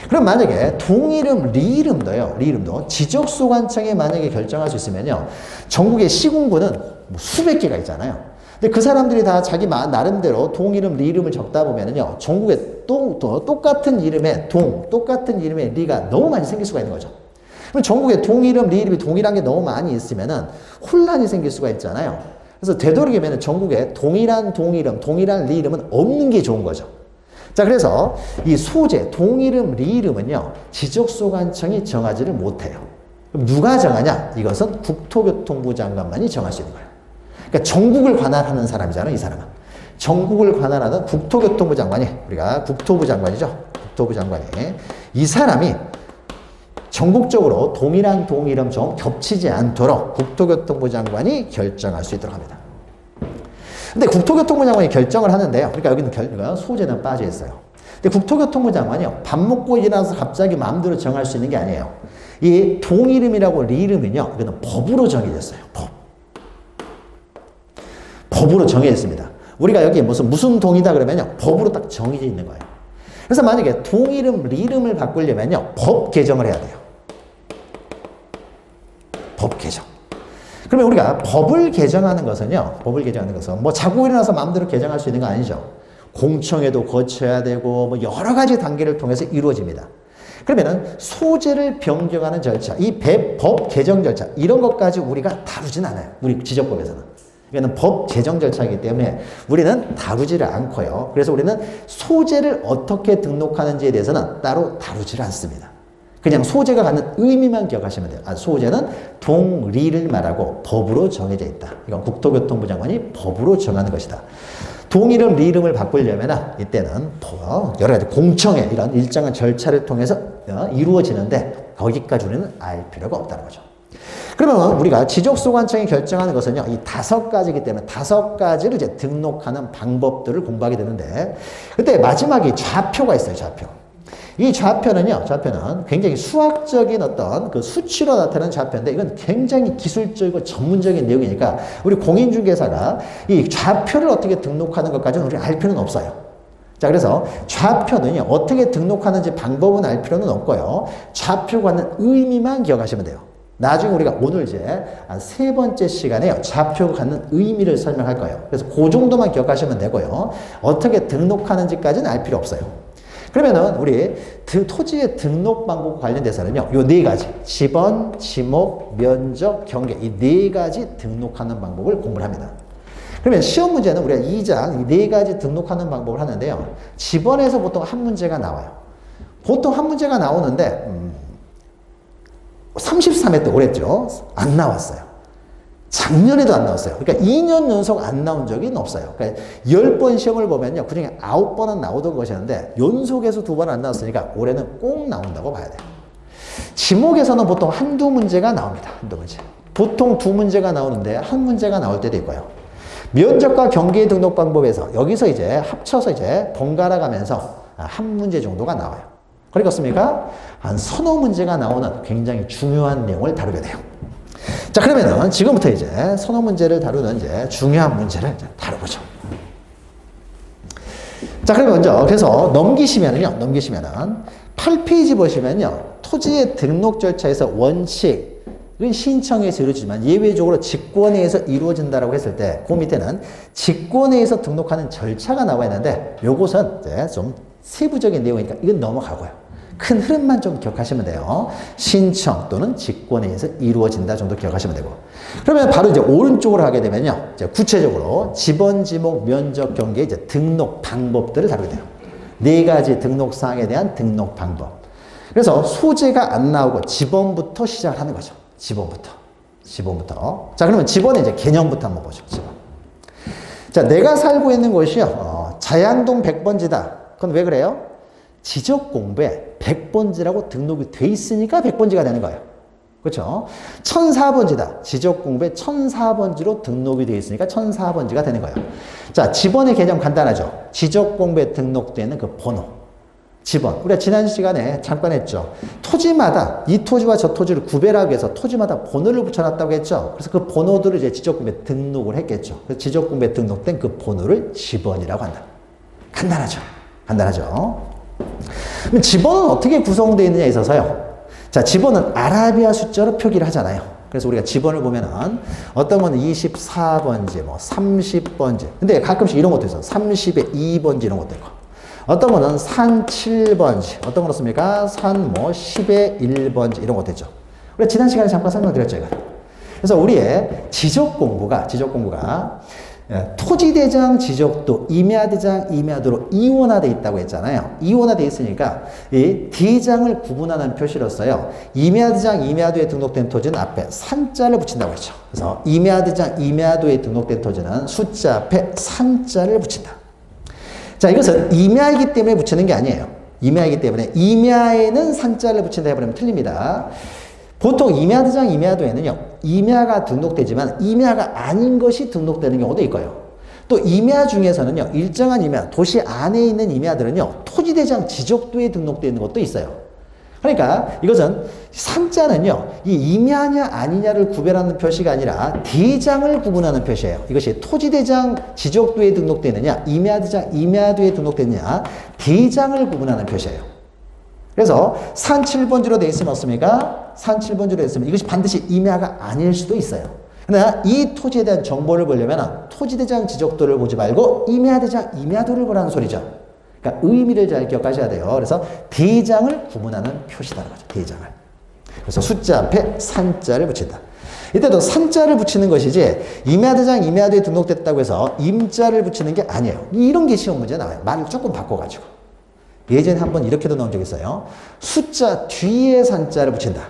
그럼 만약에 동이름, 리이름도 지적소관청에 만약에 결정할 수 있으면요, 전국의 시군구는 뭐 수백 개가 있잖아요. 근데 그 사람들이 다 자기 나름대로 동이름, 리이름을 적다 보면은요, 전국에 또 똑같은 이름의 똑같은 이름의 리가 너무 많이 생길 수가 있는 거죠. 그럼 전국에 동이름, 리이름이 동일한 게 너무 많이 있으면은 혼란이 생길 수가 있잖아요. 그래서 되도록이면 전국에 동일한 동이름, 동일한 리이름은 없는 게 좋은 거죠. 자, 그래서 이 소재, 동이름, 리이름은요, 지적소관청이 정하지를 못해요. 그럼 누가 정하냐? 이것은 국토교통부 장관만이 정할 수 있는 거예요. 그러니까 전국을 관할하는 사람이잖아요, 이 사람은. 전국을 관할하는 국토교통부 장관이, 우리가 국토부 장관이죠. 국토부 장관이. 이 사람이 전국적으로 동일한 동이름 좀 겹치지 않도록 국토교통부 장관이 결정할 수 있도록 합니다. 근데 국토교통부 장관이 결정을 하는데요. 그러니까 여기는 소재는 빠져 있어요. 근데 국토교통부 장관이요, 밥 먹고 일어나서 갑자기 마음대로 정할 수 있는 게 아니에요. 이 동이름이라고 리이름은요, 이거는 법으로 정해졌어요. 법으로 정해졌습니다. 우리가 여기 무슨 동이다 그러면요, 법으로 딱 정해져 있는 거예요. 그래서 만약에 동이름, 리이름을 바꾸려면요, 법 개정을 해야 돼요. 법 개정. 그러면 우리가 법을 개정하는 것은요, 뭐 자고 일어나서 마음대로 개정할 수 있는 거 아니죠. 공청회도 거쳐야 되고, 뭐 여러 가지 단계를 통해서 이루어집니다. 그러면은 소재를 변경하는 절차, 이 법 개정 절차, 이런 것까지 우리가 다루진 않아요. 우리 지적법에서는. 이거는 법 제정 절차이기 때문에 우리는 다루지를 않고요. 그래서 우리는 소재를 어떻게 등록하는지에 대해서는 따로 다루지를 않습니다. 그냥 소재가 갖는 의미만 기억하시면 돼요. 소재는 동리를 말하고 법으로 정해져 있다. 이건 국토교통부 장관이 법으로 정하는 것이다. 동이름, 리이름을 바꾸려면 이때는 여러 가지 공청회, 이런 일정한 절차를 통해서 이루어지는데 거기까지 우리는 알 필요가 없다는 거죠. 그러면 우리가 지적소관청이 결정하는 것은요, 이 5가지이기 때문에 5가지를 이제 등록하는 방법들을 공부하게 되는데, 그때 마지막에 좌표가 있어요, 좌표. 이 좌표는 굉장히 수학적인 어떤 그 수치로 나타나는 좌표인데, 이건 굉장히 기술적이고 전문적인 내용이니까 우리 공인중개사가 이 좌표를 어떻게 등록하는 것까지는 우리 알 필요는 없어요. 자, 그래서 좌표는요, 어떻게 등록하는지 방법은 알 필요는 없고요. 좌표가 갖는 의미만 기억하시면 돼요. 나중에 우리가 오늘 이제 한 3번째 시간에요, 좌표가 갖는 의미를 설명할 거예요. 그래서 그 정도만 기억하시면 되고요. 어떻게 등록하는지까지는 알 필요 없어요. 그러면은 우리 토지의 등록 방법 관련돼서는요, 요 4가지, 지번, 지목, 면적, 경계, 이 4가지 등록하는 방법을 공부를 합니다. 그러면 시험 문제는 우리가 2장, 이 4가지 등록하는 방법을 하는데요, 지번에서 보통 한 문제가 나와요. 보통 한 문제가 나오는데 33회 때 오랬죠. 안 나왔어요. 작년에도 안 나왔어요. 그러니까 2년 연속 안 나온 적이 없어요. 그러니까 10번 시험을 보면요, 그중에 9번은 나오던 것이었는데 연속해서 2번 안 나왔으니까 올해는 꼭 나온다고 봐야 돼요. 지목에서는 보통 한두 문제가 나옵니다. 한두 문제. 보통 2문제가 나오는데 한 문제가 나올 때도 있고요. 면적과 경계 등록 방법에서 여기서 이제 합쳐서 이제 번갈아 가면서 한 문제 정도가 나와요. 그렇습니까? 한 서너 문제가 나오는 굉장히 중요한 내용을 다루게 돼요. 자, 그러면은 지금부터 이제 서너 문제를 다루는 이제 중요한 문제를 이제 다뤄보죠. 자, 그럼 먼저 그래서 넘기시면은 8페이지 보시면요, 토지의 등록 절차에서 원칙은 신청에서 이루어지지만 예외적으로 직권에 의해서 이루어진다라고 했을 때, 그 밑에는 직권에 의해서 등록하는 절차가 나와 있는데, 요것은 이제 좀 세부적인 내용이니까 이건 넘어가고요. 큰 흐름만 좀 기억하시면 돼요. 신청 또는 직권에 의해서 이루어진다 정도 기억하시면 되고. 그러면 바로 이제 오른쪽으로 하게 되면요, 이제 구체적으로 지번, 지목, 면적, 경계 이제 등록 방법들을 다루게 돼요. 4가지 등록 사항에 대한 등록 방법. 그래서 소재가 안 나오고 지번부터 시작을 하는 거죠. 지번부터. 자, 그러면 지번의 이제 개념부터 한번 보죠. 지번. 자, 내가 살고 있는 곳이요, 자양동 100번지다. 그건 왜 그래요? 지적 공부에 100번지라고 등록이 돼 있으니까 100번지가 되는 거예요. 그렇죠? 1004번지다. 지적 공부에 1004번지로 등록이 돼 있으니까 1004번지가 되는 거예요. 자, 지번의 개념 간단하죠. 지적 공부에 등록되는 그 번호. 지번. 우리가 지난 시간에 잠깐 했죠. 토지마다 이 토지와 저 토지를 구별하기 위해서 토지마다 번호를 붙여놨다고 했죠. 그래서 그 번호들을 이제 지적 공부에 등록을 했겠죠. 그래서 지적 공부에 등록된 그 번호를 지번이라고 한다. 간단하죠. 그럼 지번은 어떻게 구성되어 있느냐에 있어서요. 자, 지번은 아라비아 숫자로 표기를 하잖아요. 그래서 우리가 지번을 보면은 어떤 거는 24번지, 뭐 30번지. 근데 가끔씩 이런 것도 있어요. 30에 2번지 이런 것도 있고. 어떤 거는 산 7번지. 어떤 거 그렇습니까? 산 뭐 10에 1번지 이런 것도 있죠. 우리가 지난 시간에 잠깐 설명드렸죠, 이거. 그래서 우리의 지적 공부가 토지대장 지적도 임야대장 임야도로 이원화되어 있다고 했잖아요. 이원화되어 있으니까 이 대장을 구분하는 표시로서요. 임야대장 임야도에 등록된 토지는 앞에 산자를 붙인다고 했죠. 그래서 임야대장 임야도에 등록된 토지는 숫자 앞에 산자를 붙인다. 자, 이것은 임야이기 때문에 붙이는 게 아니에요. 임야이기 때문에 임야에는 산자를 붙인다 해버리면 틀립니다. 보통 임야대장 임야도에는요, 임야가 등록되지만 임야가 아닌 것이 등록되는 경우도 있고요. 또 임야 중에서는요, 일정한 임야, 도시 안에 있는 임야들은요, 토지대장 지적도에 등록되어 있는 것도 있어요. 그러니까 이것은 산자는요, 이 임야냐 아니냐를 구별하는 표시가 아니라 대장을 구분하는 표시예요. 이것이 토지대장 지적도에 등록되어 있느냐, 임야대장 임야도에 등록되어 있느냐, 대장을 구분하는 표시예요. 그래서 산 7번지로 되어 있으면 어떻습니까? 산 7번지로 되어 있으면 이것이 반드시 임야가 아닐 수도 있어요. 그러나 이 토지에 대한 정보를 보려면 토지대장 지적도를 보지 말고 임야대장 임야도를 보라는 소리죠. 그러니까 의미를 잘 기억하셔야 돼요. 그래서 대장을 구분하는 표시다는 거죠. 대장을. 그래서 숫자 앞에 산자를 붙인다. 이때도 산자를 붙이는 것이지 임야대장 임야도에 등록됐다고 해서 임자를 붙이는 게 아니에요. 이런 게 시험 문제 나와요. 말을 조금 바꿔가지고. 예전에 한번 이렇게도 나온 적이 있어요. 숫자 뒤에 산자를 붙인다.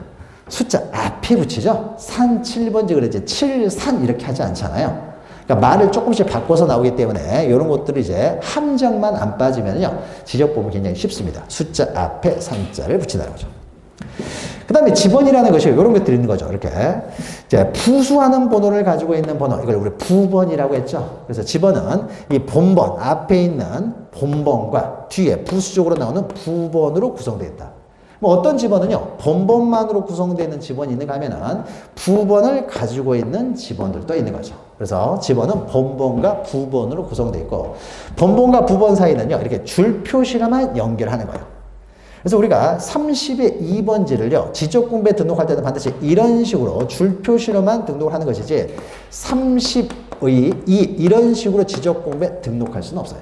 숫자 앞에 붙이죠. 산 7번지 그랬지 7산 이렇게 하지 않잖아요. 그러니까 말을 조금씩 바꿔서 나오기 때문에 이런 것들이 이제 함정만 안 빠지면요. 지적 보면 굉장히 쉽습니다. 숫자 앞에 산자를 붙인다는 거죠. 그 다음에 지번이라는 것이 이런 것들이 있는 거죠. 이렇게. 이제 부수하는 번호를 가지고 있는 번호. 이걸 우리 부번이라고 했죠. 그래서 지번은 이 본번, 앞에 있는 본번과 뒤에 부수적으로 나오는 부번으로 구성되어 있다. 뭐 어떤 지번은요, 본번만으로 구성되어 있는 지번이 있는가 하면은 부번을 가지고 있는 지번들도 있는 거죠. 그래서 지번은 본번과 부번으로 구성되어 있고, 본번과 부번 사이는요, 이렇게 줄 표시로만 연결하는 거예요. 그래서 우리가 30의 2번지를요, 지적공부에 등록할 때는 반드시 이런 식으로 줄 표시로만 등록을 하는 것이지, 30의 2, 이런 식으로 지적공부에 등록할 수는 없어요.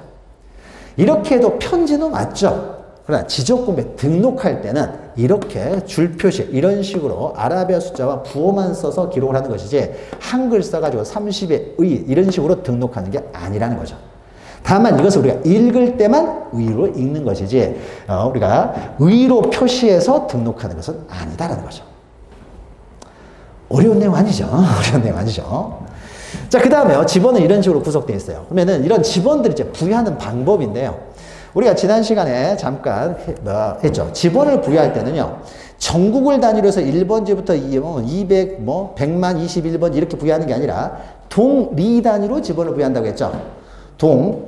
이렇게 해도 편지는 맞죠? 그러나 지적공부에 등록할 때는 이렇게 줄 표시, 이런 식으로 아라비아 숫자와 부호만 써서 기록을 하는 것이지, 한글 써가지고 30의 의, 이런 식으로 등록하는 게 아니라는 거죠. 다만 이것을 우리가 읽을 때만 의로 읽는 것이지 우리가 의로 표시해서 등록하는 것은 아니다라는 거죠. 어려운 내용 아니죠. 어려운 내용 아니죠. 자, 그 다음에요. 지번은 이런 식으로 구성되어 있어요. 그러면은 이런 지번들이 이제 부여하는 방법인데요. 우리가 지난 시간에 잠깐 했죠. 지번을 부여할 때는요. 전국을 단위로 해서 1번지부터 200, 100만 21번 이렇게 부여하는 게 아니라 동리 단위로 지번을 부여한다고 했죠.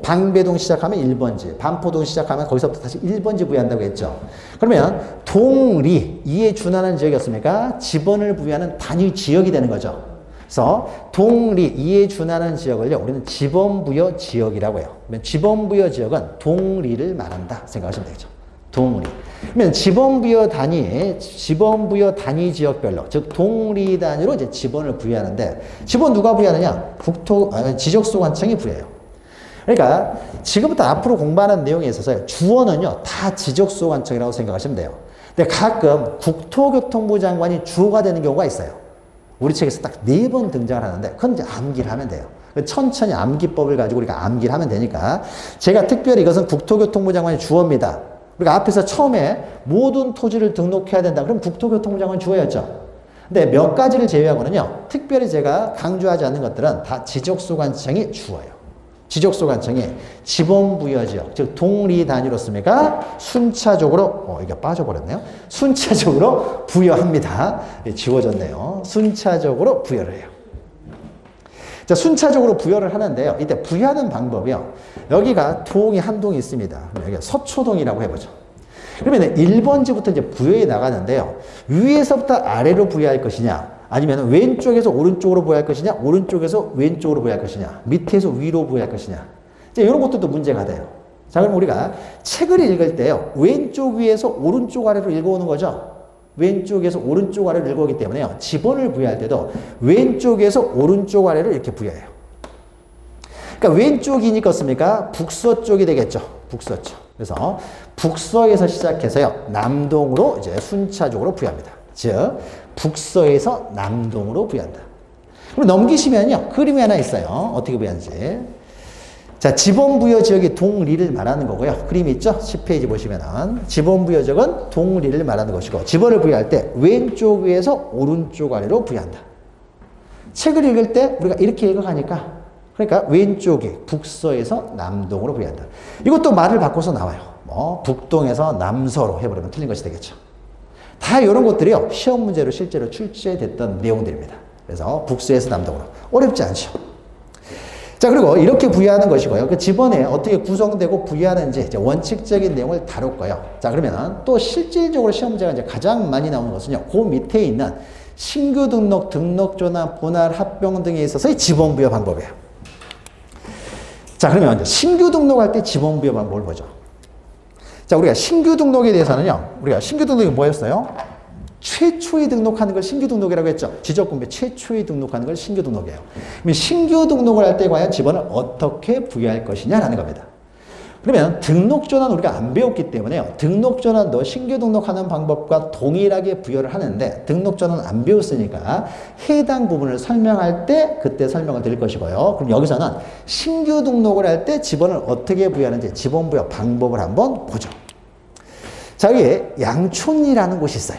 방배동 시작하면 1번지, 반포동 시작하면 거기서부터 다시 1번지 부여한다고 했죠. 그러면 동리, 이에 준하는 지역이었습니까? 지번을 부여하는 단위 지역이 되는 거죠. 그래서 동리, 이에 준하는 지역을요, 우리는 지번부여 지역이라고 해요. 그러면 지번부여 지역은 동리를 말한다 생각하시면 되겠죠. 동리. 그러면 지번부여 단위 지역별로, 즉 동리 단위로 이제 지번을 부여하는데, 지번 누가 부여하느냐? 지적소관청이 부여해요. 그러니까 지금부터 앞으로 공부하는 내용에 있어서 주어는요, 다 지적소관청이라고 생각하시면 돼요. 근데 가끔 국토교통부 장관이 주어가 되는 경우가 있어요. 우리 책에서 딱 4번 등장을 하는데, 그건 이제 암기를 하면 돼요. 천천히 암기법을 가지고 우리가 암기를 하면 되니까, 제가 특별히 이것은 국토교통부 장관이 주어입니다. 우리가 앞에서 처음에 모든 토지를 등록해야 된다. 그럼 국토교통부 장관이 주어였죠. 근데 몇 가지를 제외하고는요, 특별히 제가 강조하지 않는 것들은 다 지적소관청이 주어요. 지적소관청이 지번부여지역, 즉 동리 단위로 씁니까? 순차적으로, 이게 빠져버렸네요. 순차적으로 부여합니다. 지워졌네요. 순차적으로 부여를 해요. 자, 순차적으로 부여를 하는데요. 이때 부여하는 방법이요. 여기가 동이 한 동이 있습니다. 여기가 서초동이라고 해보죠. 그러면 1번지부터 이제 부여해 나가는데요. 위에서부터 아래로 부여할 것이냐, 아니면 왼쪽에서 오른쪽으로 부여할 것이냐, 오른쪽에서 왼쪽으로 부여할 것이냐, 밑에서 위로 부여할 것이냐. 이제 이런 것들도 문제가 돼요. 자, 그럼 우리가 책을 읽을 때요, 왼쪽 위에서 오른쪽 아래로 읽어오는 거죠. 왼쪽에서 오른쪽 아래로 읽어오기 때문에요, 지번을 부여할 때도 왼쪽에서 오른쪽 아래로 이렇게 부여해요. 그러니까 왼쪽이니까 어떻습니까? 북서쪽이 되겠죠. 북서쪽. 그래서 북서에서 시작해서요, 남동으로 이제 순차적으로 부여합니다. 즉, 북서에서 남동으로 부여한다. 그럼 넘기시면요. 그림이 하나 있어요. 어떻게 부여하는지. 자, 지번부여 지역이 동리를 말하는 거고요. 그림이 있죠? 10페이지 보시면은 지번부여 지역은 동리를 말하는 것이고 지번을 부여할 때 왼쪽 위에서 오른쪽 아래로 부여한다. 책을 읽을 때 우리가 이렇게 읽어가니까 그러니까 왼쪽이 북서에서 남동으로 부여한다. 이것도 말을 바꿔서 나와요. 뭐 북동에서 남서로 해버리면 틀린 것이 되겠죠. 다 이런 것들이요. 시험 문제로 실제로 출제됐던 내용들입니다. 그래서 북서에서 남동으로. 어렵지 않죠. 자, 그리고 이렇게 부여하는 것이고요. 그 지번에 어떻게 구성되고 부여하는지 이제 원칙적인 내용을 다룰 거예요. 자, 그러면 또 실질적으로 시험 문제가 이제 가장 많이 나오는 것은요. 그 밑에 있는 신규 등록, 등록 전환, 분할, 합병 등에 있어서의 지번 부여 방법이에요. 자, 그러면 신규 등록할 때 지번 부여 방법을 보죠. 자, 우리가 신규 등록에 대해서는요. 우리가 신규 등록이 뭐였어요? 최초에 등록하는 걸 신규 등록이라고 했죠. 지적분배 최초에 등록하는 걸 신규 등록이에요. 그럼 신규 등록을 할 때 과연 지번을 어떻게 부여할 것이냐라는 겁니다. 그러면 등록 전환 우리가 안 배웠기 때문에요. 등록 전환도 신규 등록하는 방법과 동일하게 부여를 하는데 등록 전환 안 배웠으니까 해당 부분을 설명할 때 그때 설명을 드릴 것이고요. 그럼 여기서는 신규 등록을 할 때 지번을 어떻게 부여하는지 지번 부여 방법을 한번 보죠. 자, 여기에 양촌이라는 곳이 있어요.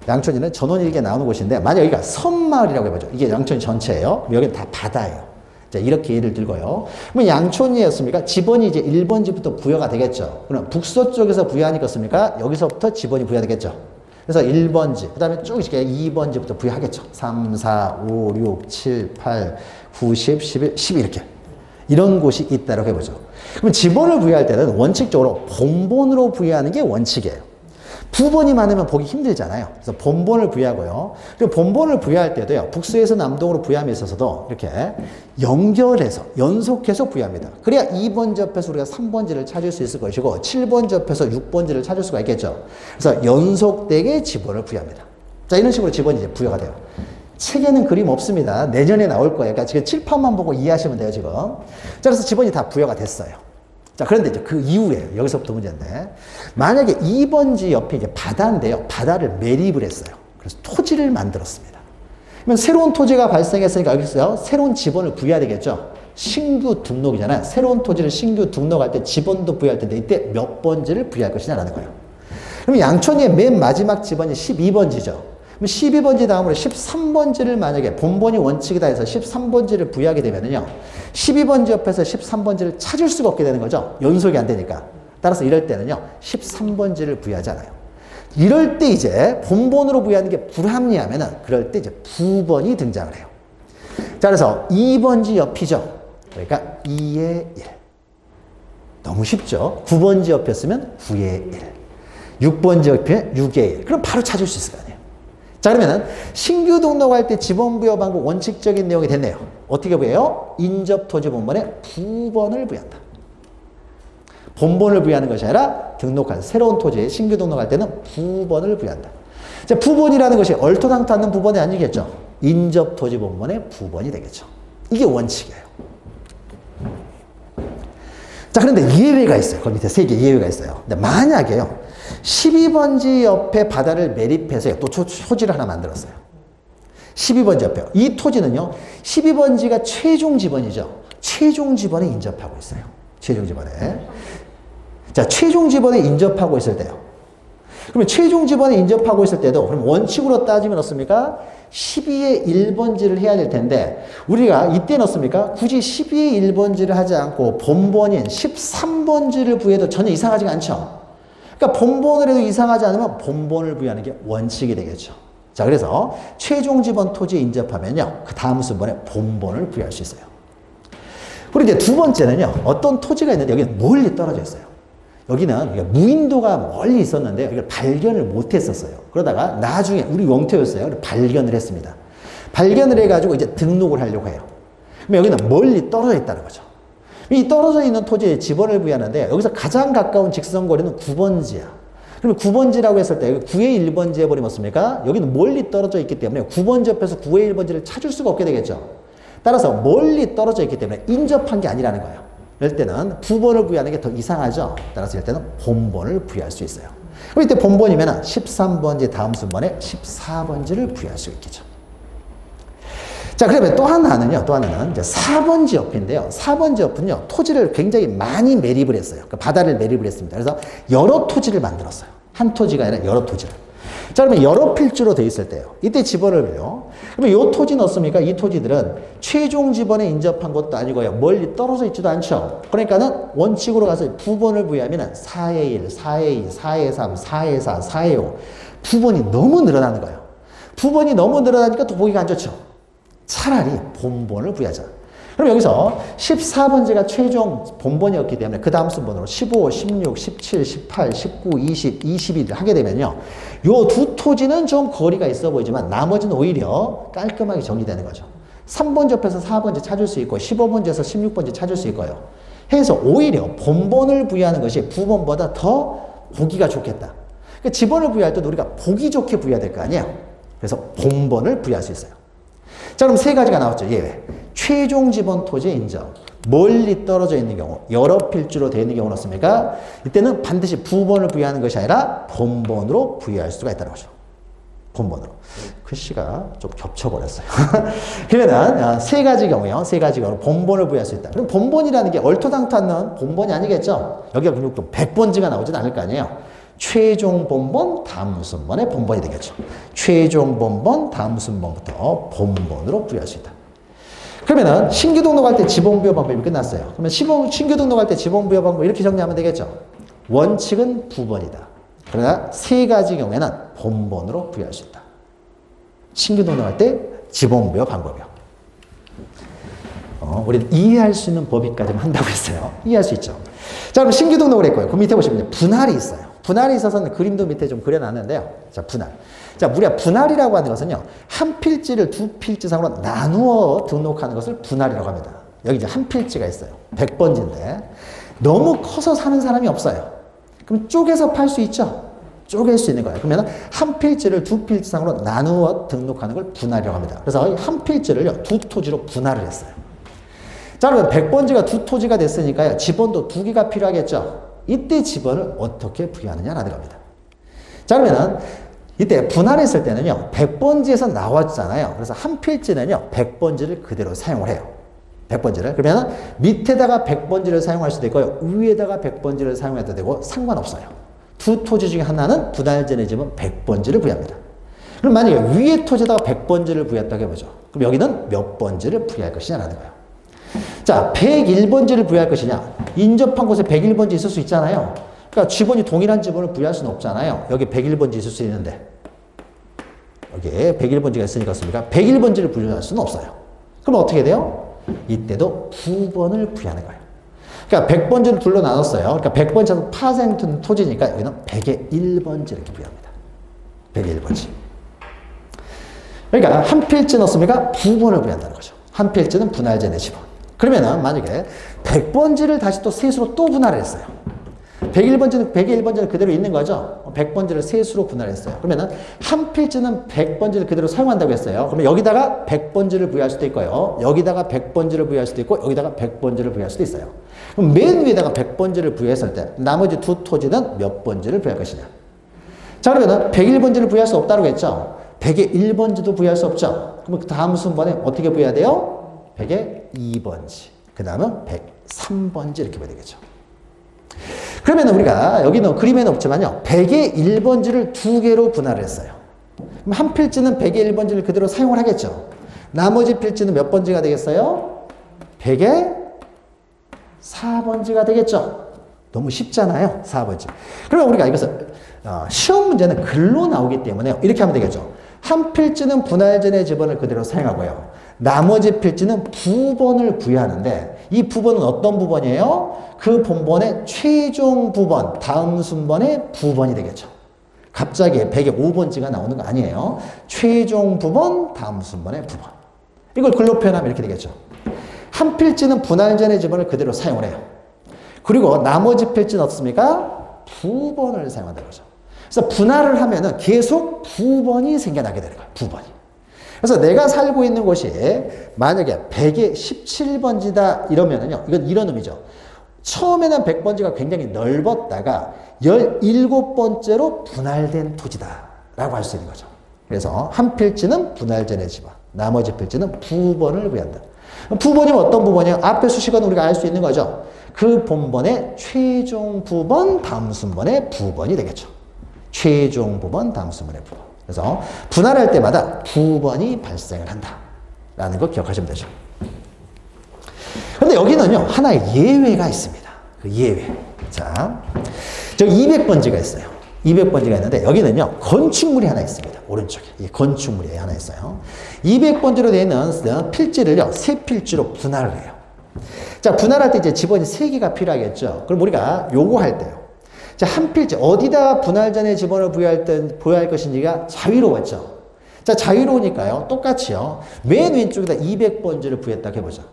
양촌이는 전원일기에 나오는 곳인데 만약 여기가 섬마을이라고 해보죠. 이게 양촌이 전체예요. 여기는 다 바다예요. 자, 이렇게 예를 들고요. 그러면 양촌이었습니까? 지번이 이제 1번지부터 부여가 되겠죠. 그럼 북서쪽에서 부여하니까 습니까? 여기서부터 지번이 부여되겠죠. 그래서 1번지, 그 다음에 쭉 이렇게 2번지부터 부여하겠죠. 3, 4, 5, 6, 7, 8, 9, 10, 11, 12 이렇게. 이런 곳이 있다고 해보죠. 그럼 지번을 부여할 때는 원칙적으로 본본으로 부여하는 게 원칙이에요. 부번이 많으면 보기 힘들잖아요. 그래서 본본을 부여하고요. 그리고 본본을 부여할 때도요. 북서에서 남동으로 부여함에 있어서도 이렇게 연결해서 연속해서 부여합니다. 그래야 2번지 옆에서 우리가 3번지를 찾을 수 있을 것이고 7번지 옆에서 6번지를 찾을 수가 있겠죠. 그래서 연속되게 지번을 부여합니다. 자, 이런 식으로 지번이 이제 부여가 돼요. 책에는 그림 없습니다. 내년에 나올 거예요. 그러니까 지금 칠판만 보고 이해하시면 돼요, 지금. 자, 그래서 지번이 다 부여가 됐어요. 자, 그런데 이제 그 이후에, 여기서부터 문제인데, 만약에 2번지 옆에 이제 바다인데요. 바다를 매립을 했어요. 그래서 토지를 만들었습니다. 그러면 새로운 토지가 발생했으니까 여기서 새로운 지번을 부여해야 되겠죠. 신규 등록이잖아요. 새로운 토지를 신규 등록할 때 지번도 부여할 텐데, 이때 몇 번지를 부여할 것이냐라는 거예요. 그럼 양촌의 맨 마지막 지번이 12번지죠. 그럼 12번지 다음으로 13번지를 만약에 본본이 원칙이다 해서 13번지를 부여하게 되면은요. 12번지 옆에서 13번지를 찾을 수가 없게 되는 거죠. 연속이 안 되니까. 따라서 이럴 때는요. 13번지를 부여하지 않아요. 이럴 때 이제 본본으로 부여하는 게 불합리하면은 그럴 때 이제 부번이 등장을 해요. 자, 그래서 2번지 옆이죠. 그러니까 2의 1. 너무 쉽죠. 9번지 옆이었으면 9의 1. 6번지 옆에 6의 1. 그럼 바로 찾을 수 있을 거 아니에요. 자, 그러면은 신규 등록할 때 지번 부여 방법 원칙적인 내용이 됐네요. 어떻게 부여해요? 인접 토지 본본에 부번을 부여한다. 본본을 부여하는 것이 아니라 등록한 새로운 토지에 신규 등록할 때는 부번을 부여한다. 자, 부번이라는 것이 얼토당토 않는 부번이 아니겠죠. 인접 토지 본본에 부번이 되겠죠. 이게 원칙이에요. 자, 그런데 예외가 있어요. 그 밑에 3개 예외가 있어요. 근데 만약에요. 12번지 옆에 바다를 매립해서 또 토지를 하나 만들었어요. 12번지 옆에. 이 토지는요. 12번지가 최종 지번이죠. 최종 지번에 인접하고 있어요. 최종 지번에. 자, 최종 지번에 인접하고 있을 때요. 그러면 최종 지번에 인접하고 있을 때도 그럼 원칙으로 따지면 어떻습니까? 12의 1번지를 해야 될 텐데 우리가 이때는 어떻습니까? 굳이 12의 1번지를 하지 않고 본본인 13번지를 부여해도 전혀 이상하지가 않죠. 그러니까 본본을 해도 이상하지 않으면 본본을 부여하는 게 원칙이 되겠죠. 자, 그래서 최종 지번 토지에 인접하면요. 그 다음 순번에 본본을 부여할 수 있어요. 그리고 이제 두 번째는요. 어떤 토지가 있는데 여기는 멀리 떨어져 있어요. 여기는 무인도가 멀리 있었는데 이걸 발견을 못 했었어요. 그러다가 나중에 우리 영토였어요. 발견을 했습니다. 발견을 해가지고 이제 등록을 하려고 해요. 그럼 여기는 멀리 떨어져 있다는 거죠. 이 떨어져 있는 토지에 지번을 부여하는데 여기서 가장 가까운 직선거리는 9번지야. 그럼 9번지라고 했을 때 9의 1번지 해버리면 어떻습니까? 여기는 멀리 떨어져 있기 때문에 9번지 옆에서 9의 1번지를 찾을 수가 없게 되겠죠. 따라서 멀리 떨어져 있기 때문에 인접한 게 아니라는 거예요. 이럴 때는 부번을 부여하는 게 더 이상하죠. 따라서 이럴 때는 본번을 부여할 수 있어요. 그럼 이때 본번이면 13번지 다음 순번에 14번지를 부여할 수 있겠죠. 자, 그러면 또 하나는 이제 4번 지역인데요. 4번 지역은요, 토지를 굉장히 많이 매립을 했어요. 그러니까 바다를 매립을 했습니다. 그래서 여러 토지를 만들었어요. 한 토지가 아니라 여러 토지를. 자, 그러면 여러 필지로 돼 있을 때요. 이때 지번을요. 그러면 이 토지는 어떻습니까? 이 토지들은 최종 지번에 인접한 것도 아니고요. 멀리 떨어져 있지도 않죠. 그러니까는 원칙으로 가서 부번을 부여하면 4의 1, 4의 2, 4의 3, 4의 4, 4의 5. 부번이 너무 늘어나는 거예요. 부번이 너무 늘어나니까 또 보기가 안 좋죠. 차라리 본번을 부여하자. 그럼 여기서 14번째가 최종 본번이었기 때문에 그 다음 순번으로 15, 16, 17, 18, 19, 20, 21을 하게 되면요. 요 두 토지는 좀 거리가 있어 보이지만 나머지는 오히려 깔끔하게 정리되는 거죠. 3번지 옆에서 4번지 찾을 수 있고 15번지에서 16번지 찾을 수 있고요. 해서 오히려 본번을 부여하는 것이 부번보다 더 보기가 좋겠다. 그러니까 지번을 부여할 때도 우리가 보기 좋게 부여해야 될 거 아니에요. 그래서 본번을 부여할 수 있어요. 자, 그럼 세 가지가 나왔죠. 예외. 최종 지번 토지의 인정. 멀리 떨어져 있는 경우, 여러 필지로 되어 있는 경우는 어떻습니까? 이때는 반드시 부번을 부여하는 것이 아니라 본번으로 부여할 수가 있다는 거죠. 본번으로. 글씨가 좀 겹쳐버렸어요. 그러면은 세 가지 경우요. 세 가지 경우로 본번을 부여할 수 있다. 그럼 본번이라는 게 얼토당토않는 본번이 아니겠죠? 여기가 그럼 또 100번지가 나오진 않을 거 아니에요. 최종 본번, 다음 순번의 본번이 되겠죠. 최종 본번, 다음 순번부터 본번으로 부여할 수 있다. 그러면은 신규 등록할 때 지번 부여 방법이 끝났어요. 그러면 신규 등록할 때 지번 부여 방법 이렇게 정리하면 되겠죠. 원칙은 부번이다. 그러나 세 가지 경우에는 본번으로 부여할 수 있다. 신규 등록할 때 지번 부여 방법이요. 우리는 이해할 수 있는 법이까지만 한다고 했어요. 이해할 수 있죠. 자, 그럼 신규 등록을 했고요. 그 밑에 보시면 분할이 있어요. 분할이 있어서는 그림도 밑에 좀 그려놨는데요. 자, 분할. 자, 우리가 분할이라고 하는 것은요, 한 필지를 두 필지상으로 나누어 등록하는 것을 분할이라고 합니다. 여기 이제 한 필지가 있어요. 100번지인데, 너무 커서 사는 사람이 없어요. 그럼 쪼개서 팔 수 있죠? 쪼갤 수 있는 거예요. 그러면 한 필지를 두 필지상으로 나누어 등록하는 걸 분할이라고 합니다. 그래서 한 필지를요, 두 토지로 분할을 했어요. 자, 그러면 100번지가 두 토지가 됐으니까요, 지번도 두 개가 필요하겠죠? 이때 지번을 어떻게 부여하느냐라는 겁니다. 자, 그러면은 이때 분할했을 때는요, 100번지에서 나왔잖아요. 그래서 한 필지는요, 100번지를 그대로 사용을 해요. 100번지를. 그러면 밑에다가 100번지를 사용할 수도 있고요, 위에다가 100번지를 사용해도 되고 상관없어요. 두 토지 중에 하나는 분할 전의 지번 100번지를 부여합니다. 그럼 만약에 위에 토지에다가 100번지를 부여했다고 해보죠. 그럼 여기는 몇 번지를 부여할 것이냐라는 거예요. 자, 101번지를 부여할 것이냐. 인접한 곳에 101번지 있을 수 있잖아요. 그러니까 지번이 동일한 지번을 부여할 수는 없잖아요. 여기 101번지 있을 수 있는데 여기에 101번지가 있으니까 어떻습니까? 101번지를 부여할 수는 없어요. 그럼 어떻게 돼요? 이때도 9번을 부여하는 거예요. 그러니까 100번지를 둘로 나눴어요. 그러니까 100번지는 파생된 토지니까 여기는 100의 1번지 이렇게 부여합니다. 100의 1번지. 그러니까 한 필지는 어떻습니까? 9번을 부여한다는 거죠. 한 필지는 분할제 내 지번. 그러면은 만약에 100번지를 다시 또 셋으로 또 분할을 했어요. 101번지는 101번지는 그대로 있는 거죠. 100번지를 셋으로 분할했어요. 그러면은 한 필지는 100번지를 그대로 사용한다고 했어요. 그러면 여기다가 100번지를 부여할 수도 있고요. 여기다가 100번지를 부여할 수도 있고 여기다가 100번지를 부여할 수도 있어요. 그럼 맨 위에다가 100번지를 부여했을 때 나머지 두 토지는 몇 번지를 부여할 것이냐. 자, 그러면은 101번지를 부여할 수 없다고 했죠. 100의 1번지도 부여할 수 없죠. 그럼 그 다음 순번에 어떻게 부여해야 돼요? 100의 2번지. 그 다음은 103번지 이렇게 봐야 되겠죠. 그러면 우리가 여기는 그림에는 없지만요. 100의 1번지를 두 개로 분할을 했어요. 그럼 한 필지는 100의 1번지를 그대로 사용을 하겠죠. 나머지 필지는 몇 번지가 되겠어요? 100의 4번지가 되겠죠. 너무 쉽잖아요. 4번지. 그러면 우리가 이것을 시험 문제는 글로 나오기 때문에 이렇게 하면 되겠죠. 한 필지는 분할전의 지번을 그대로 사용하고요. 나머지 필지는 부번을 부여하는데 이 부번은 어떤 부번이에요? 그 본번의 최종 부번, 다음 순번의 부번이 되겠죠. 갑자기 100의 5번지가 나오는 거 아니에요. 최종 부번, 다음 순번의 부번. 이걸 글로 표현하면 이렇게 되겠죠. 한 필지는 분할전의 지번을 그대로 사용을 해요. 그리고 나머지 필지는 어떻습니까? 부번을 사용한다는 거죠. 그래서 분할을 하면은 계속 부번이 생겨나게 되는 거예요. 부번이. 그래서 내가 살고 있는 곳이 만약에 100의 17번지다 이러면은요. 이건 이런 의미죠. 처음에는 100번지가 굉장히 넓었다가 17번째로 분할된 토지다 라고 할 수 있는 거죠. 그래서 한 필지는 분할전의 지번, 나머지 필지는 부번을 부여한다. 부번이면 어떤 부번이에요? 앞에 수식어는 우리가 알 수 있는 거죠. 그 본번의 최종 부번, 다음 순번의 부번이 되겠죠. 최종 부번, 다음 순번의 부번. 그래서 분할할 때마다 부번이 발생을 한다. 라는 거 기억하시면 되죠. 근데 여기는요, 하나의 예외가 있습니다. 그 예외. 자, 저 200번지가 있어요. 200번지가 있는데, 여기는요, 건축물이 하나 있습니다. 오른쪽에. 이 건축물이 하나 있어요. 200번지로 되어 있는 필지를요, 세 필지로 분할을 해요. 자, 분할할 때 이제 지번이 3개가 필요하겠죠. 그럼 우리가 요거 할 때요. 자, 한 필지, 어디다 분할 전에 지번을 부여할 것인지가 자유로웠죠. 자, 자유로우니까요, 똑같이요. 맨 왼쪽에다 200번지를 부여했다고 해보죠.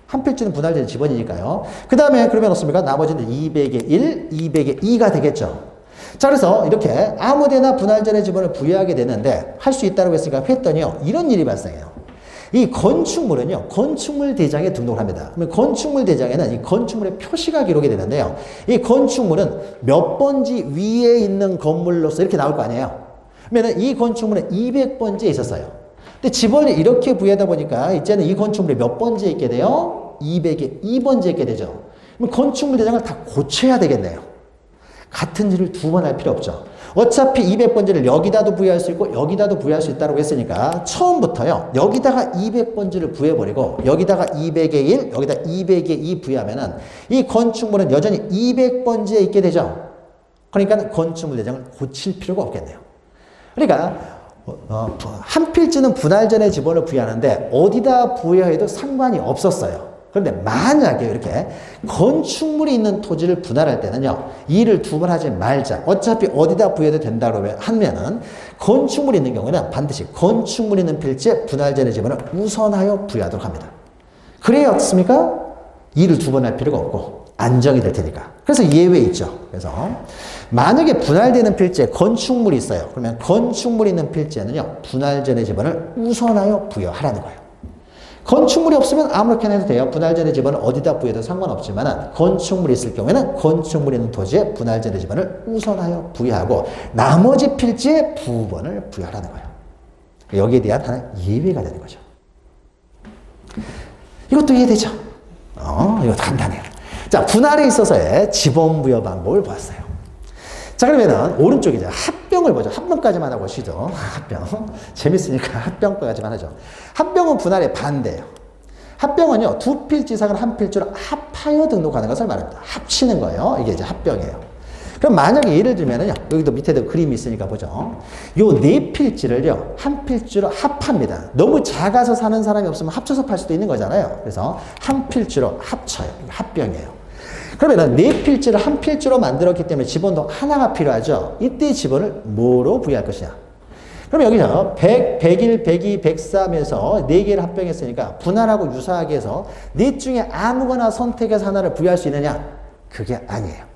한 필지는 분할 전에 지번이니까요. 그 다음에 그러면 어떻습니까? 나머지는 200의 1, 200의 2가 되겠죠. 자, 그래서 이렇게 아무데나 분할 전에 지번을 부여하게 되는데 할 수 있다고 했으니까 했더니요, 이런 일이 발생해요. 이 건축물은요, 건축물 대장에 등록을 합니다. 그러면 건축물 대장에는 이 건축물의 표시가 기록이 되는데요. 이 건축물은 몇 번지 위에 있는 건물로서 이렇게 나올 거 아니에요. 그러면 이 건축물은 200번지에 있었어요. 근데 지번을 이렇게 부여하다 보니까 이제는 이 건축물이 몇 번지에 있게 돼요? 200에 2번지에 있게 되죠. 그럼 건축물 대장을 다 고쳐야 되겠네요. 같은 일을 두 번 할 필요 없죠. 어차피 200번지를 여기다도 부여할 수 있고 여기다도 부여할 수 있다고 했으니까 처음부터요. 여기다가 200번지를 부여해버리고 여기다가 200의 1, 여기다 200의 2 부여하면은 이 건축물은 여전히 200번지에 있게 되죠. 그러니까 건축물 대장을 고칠 필요가 없겠네요. 그러니까 한 필지는 분할 전에 지번을 부여하는데 어디다 부여해도 상관이 없었어요. 그런데 만약에 이렇게 건축물이 있는 토지를 분할할 때는요, 일을 두 번 하지 말자. 어차피 어디다 부여해도 된다고 하면은 건축물이 있는 경우는 반드시 건축물이 있는 필지에 분할 전의 지번을 우선하여 부여하도록 합니다. 그래야 어떻습니까? 일을 두 번 할 필요가 없고 안정이 될 테니까. 그래서 예외 있죠. 그래서 만약에 분할되는 필지에 건축물이 있어요. 그러면 건축물이 있는 필지에는요, 분할 전의 지번을 우선하여 부여하라는 거예요. 건축물이 없으면 아무렇게나 해도 돼요. 분할 전의 지번을 어디다 부여해도 상관없지만 건축물이 있을 경우에는 건축물이 있는 토지에 분할 전의 지번을 우선하여 부여하고 나머지 필지에 부번을 부여하라는 거예요. 여기에 대한 하나의 예외가 되는 거죠. 이것도 이해되죠? 이거 간단해요. 자, 분할에 있어서의 지번 부여 방법을 보았어요. 자, 그러면은 오른쪽에 이제 합병을 보죠. 합병까지만 하고 보시죠. 합병. 재밌으니까 합병까지만 하죠. 합병은 분할의 반대예요. 합병은요, 두 필지 이상을 한 필지로 합하여 등록하는 것을 말합니다. 합치는 거예요. 이게 이제 합병이에요. 그럼 만약에 예를 들면은요, 여기도 밑에도 그림이 있으니까 보죠. 요 네 필지를요, 한 필지로 합합니다. 너무 작아서 사는 사람이 없으면 합쳐서 팔 수도 있는 거잖아요. 그래서 한 필지로 합쳐요. 이게 합병이에요. 그러면 네 필지를 한 필지로 만들었기 때문에 지번도 하나가 필요하죠. 이때 지번을 뭐로 부여할 것이냐. 그럼 여기서 100, 101, 102, 103에서 4개를 합병했으니까 분할하고 유사하게 해서 넷 중에 아무거나 선택해서 하나를 부여할 수 있느냐? 그게 아니에요.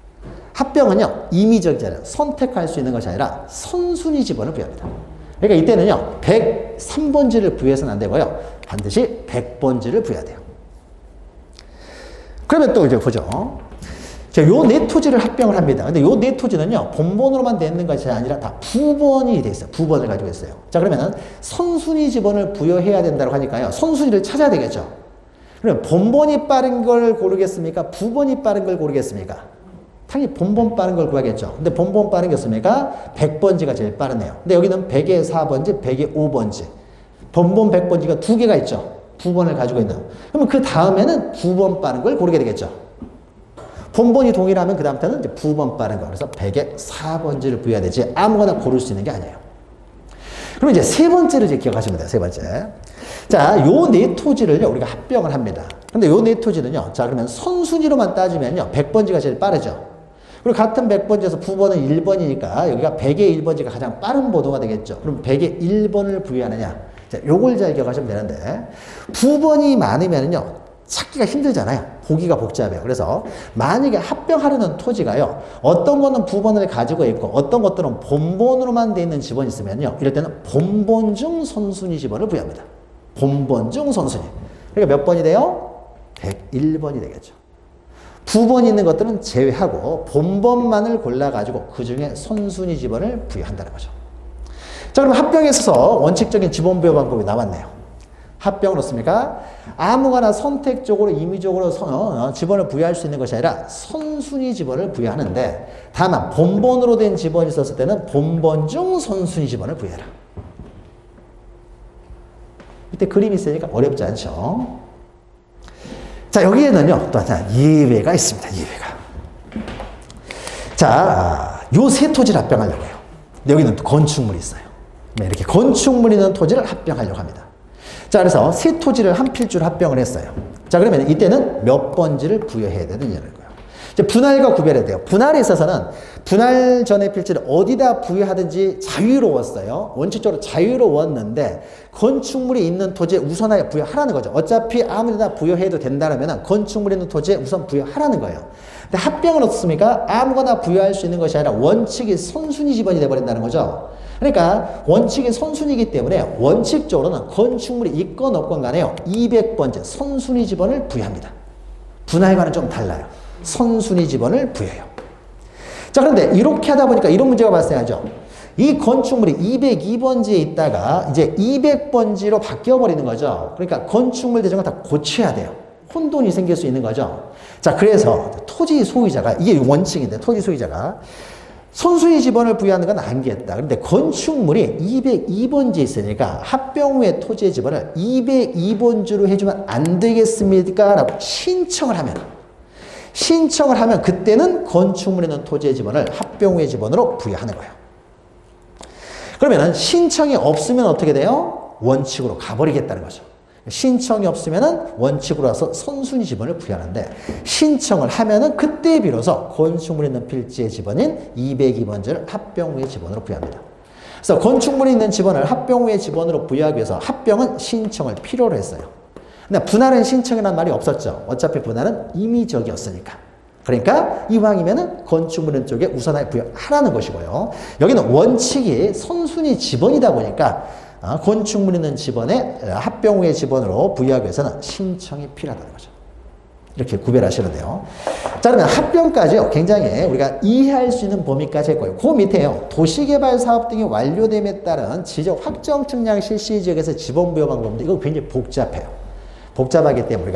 합병은요, 임의적이잖아요. 선택할 수 있는 것이 아니라 선순위 지번을 부여합니다. 그러니까 이때는요, 103번지를 부여해서는 안 되고요. 반드시 100번지를 부여해야 돼요. 그러면 또 이제 보죠. 자, 요 네 토지를 합병을 합니다. 근데 요 네 토지는요, 본번으로만 되어 있는 것이 아니라 다 부번이 돼 있어요. 부번을 가지고 있어요. 자, 그러면은 선순위 지번을 부여해야 된다고 하니까요, 선순위를 찾아야 되겠죠. 그러면 본번이 빠른 걸 고르겠습니까? 부번이 빠른 걸 고르겠습니까? 당연히 본번 빠른 걸 구하겠죠. 근데 본번 빠른 게 없습니까? 100번지가 제일 빠르네요. 근데 여기는 100의 4번지, 100의 5번지. 본번 100번지가 두 개가 있죠. 부번을 가지고 있는. 그러면 그 다음에는 부번 빠른 걸 고르게 되겠죠. 본번이 동일하면 그 다음부터는 이제 부번 빠른 거. 그래서 100에 4번지를 부여해야 되지 아무거나 고를 수 있는 게 아니에요. 그럼 이제 세 번째를 이제 기억하시면 돼요. 세 번째. 자, 요 네 토지를요, 우리가 합병을 합니다. 근데 요 네 토지는요, 자, 그러면 선순위로만 따지면요, 100번지가 제일 빠르죠. 그리고 같은 100번지에서 부번은 1번이니까 여기가 100의 1번지가 가장 빠른 번호가 되겠죠. 그럼 100의 1번을 부여하느냐. 자, 요걸 잘 기억하시면 되는데, 부번이 많으면요, 찾기가 힘들잖아요. 보기가 복잡해요. 그래서 만약에 합병하려는 토지가요, 어떤 거는 부번을 가지고 있고 어떤 것들은 본번으로만 되어 있는 지번이 있으면요, 이럴 때는 본번 중 선순위 지번을 부여합니다. 본번 중 선순위. 그러니까 몇 번이 돼요? 101번이 되겠죠. 부번이 있는 것들은 제외하고 본번만을 골라가지고 그 중에 선순위 지번을 부여한다는 거죠. 자, 그럼 합병에 있어서 원칙적인 지번 부여 방법이 나왔네요. 합병은 어떻습니까? 아무거나 선택적으로 임의적으로 지번을 부여할 수 있는 것이 아니라 선순위 지번을 부여하는데, 다만 본번으로 된 지번이 있었을 때는 본번 중 선순위 지번을 부여해라. 이때 그림이 있으니까 어렵지 않죠. 자, 여기에는요 또 하나 예외가 있습니다. 예외가. 자, 요 세 토지를 합병하려고 해요. 근데 여기는 또 건축물이 있어요. 이렇게 건축물 있는 토지를 합병하려고 합니다. 자, 그래서 세 토지를 한 필지로 합병을 했어요. 자, 그러면 이때는 몇 번지를 부여해야 되는 얘기는 거예요. 이제 분할과 구별해야 돼요. 분할에 있어서는 분할 전의 필지를 어디다 부여하든지 자유로웠어요. 원칙적으로 자유로웠는데 건축물이 있는 토지에 우선하여 부여하라는 거죠. 어차피 아무데나 부여해도 된다면 건축물이 있는 토지에 우선 부여하라는 거예요. 근데 합병은 어떻습니까? 아무거나 부여할 수 있는 것이 아니라 원칙이 선순위 지번이 돼버린다는 거죠. 그러니까 원칙이 선순위이기 때문에 원칙적으로는 건축물이 있건 없건 간에요 200번째 선순위 지번을 부여합니다. 분할과는 좀 달라요. 선순위 지번을 부여해요. 자, 그런데 이렇게 하다 보니까 이런 문제가 발생하죠. 이 건축물이 202번지에 있다가 이제 200번지로 바뀌어버리는 거죠. 그러니까 건축물 대장을 다 고쳐야 돼요. 혼돈이 생길 수 있는 거죠. 자, 그래서 토지 소유자가, 이게 원칙인데 토지 소유자가 선순위 지번을 부여하는 건 안겠다. 그런데 건축물이 202번지에 있으니까 합병 후의 토지의 지번을 202번지로 해주면 안 되겠습니까? 라고 신청을 하면 그때는 건축물에 있는 토지의 지번을 합병 후의 지번으로 부여하는 거예요. 그러면 신청이 없으면 어떻게 돼요? 원칙으로 가버리겠다는 거죠. 신청이 없으면 원칙으로 와서 선순위 지번을 부여하는데 신청을 하면은 그때 비로소 건축물에 있는 필지의 지번인 202번지를 합병 후의 지번으로 부여합니다. 그래서 건축물에 있는 지번을 합병 후의 지번으로 부여하기 위해서 합병은 신청을 필요로 했어요. 근데 분할은 신청이라는 말이 없었죠. 어차피 분할은 임의적이었으니까. 그러니까 이왕이면은 건축물 있는 쪽에 우선하여 부여하라는 것이고요. 여기는 원칙이 선순위 지번이다 보니까 건축물 있는 지번에 합병 후의 지번으로 부여하기 위해서는 신청이 필요하다는 거죠. 이렇게 구별하시는데요. 자, 그러면 합병까지요. 굉장히 우리가 이해할 수 있는 범위까지 했고요. 그 밑에요. 도시개발 사업 등이 완료됨에 따른 지적 확정 측량 실시 지역에서 지번 부여 방법인데 이거 굉장히 복잡해요. 복잡하기 때문에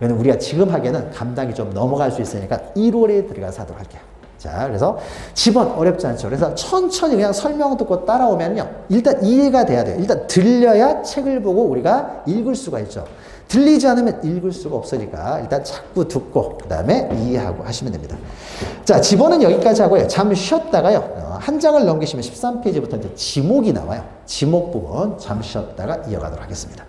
우리가 지금 하기에는 감당이 좀 넘어갈 수 있으니까 1월에 들어가서 하도록 할게요. 자, 그래서 지번 어렵지 않죠. 그래서 천천히 그냥 설명 듣고 따라오면요. 일단 이해가 돼야 돼요. 일단 들려야 책을 보고 우리가 읽을 수가 있죠. 들리지 않으면 읽을 수가 없으니까 일단 자꾸 듣고 그 다음에 이해하고 하시면 됩니다. 자, 지번은 여기까지 하고요. 잠시 쉬었다가요. 한 장을 넘기시면 13페이지부터 이제 지목이 나와요. 지목 부분 잠시 쉬었다가 이어가도록 하겠습니다.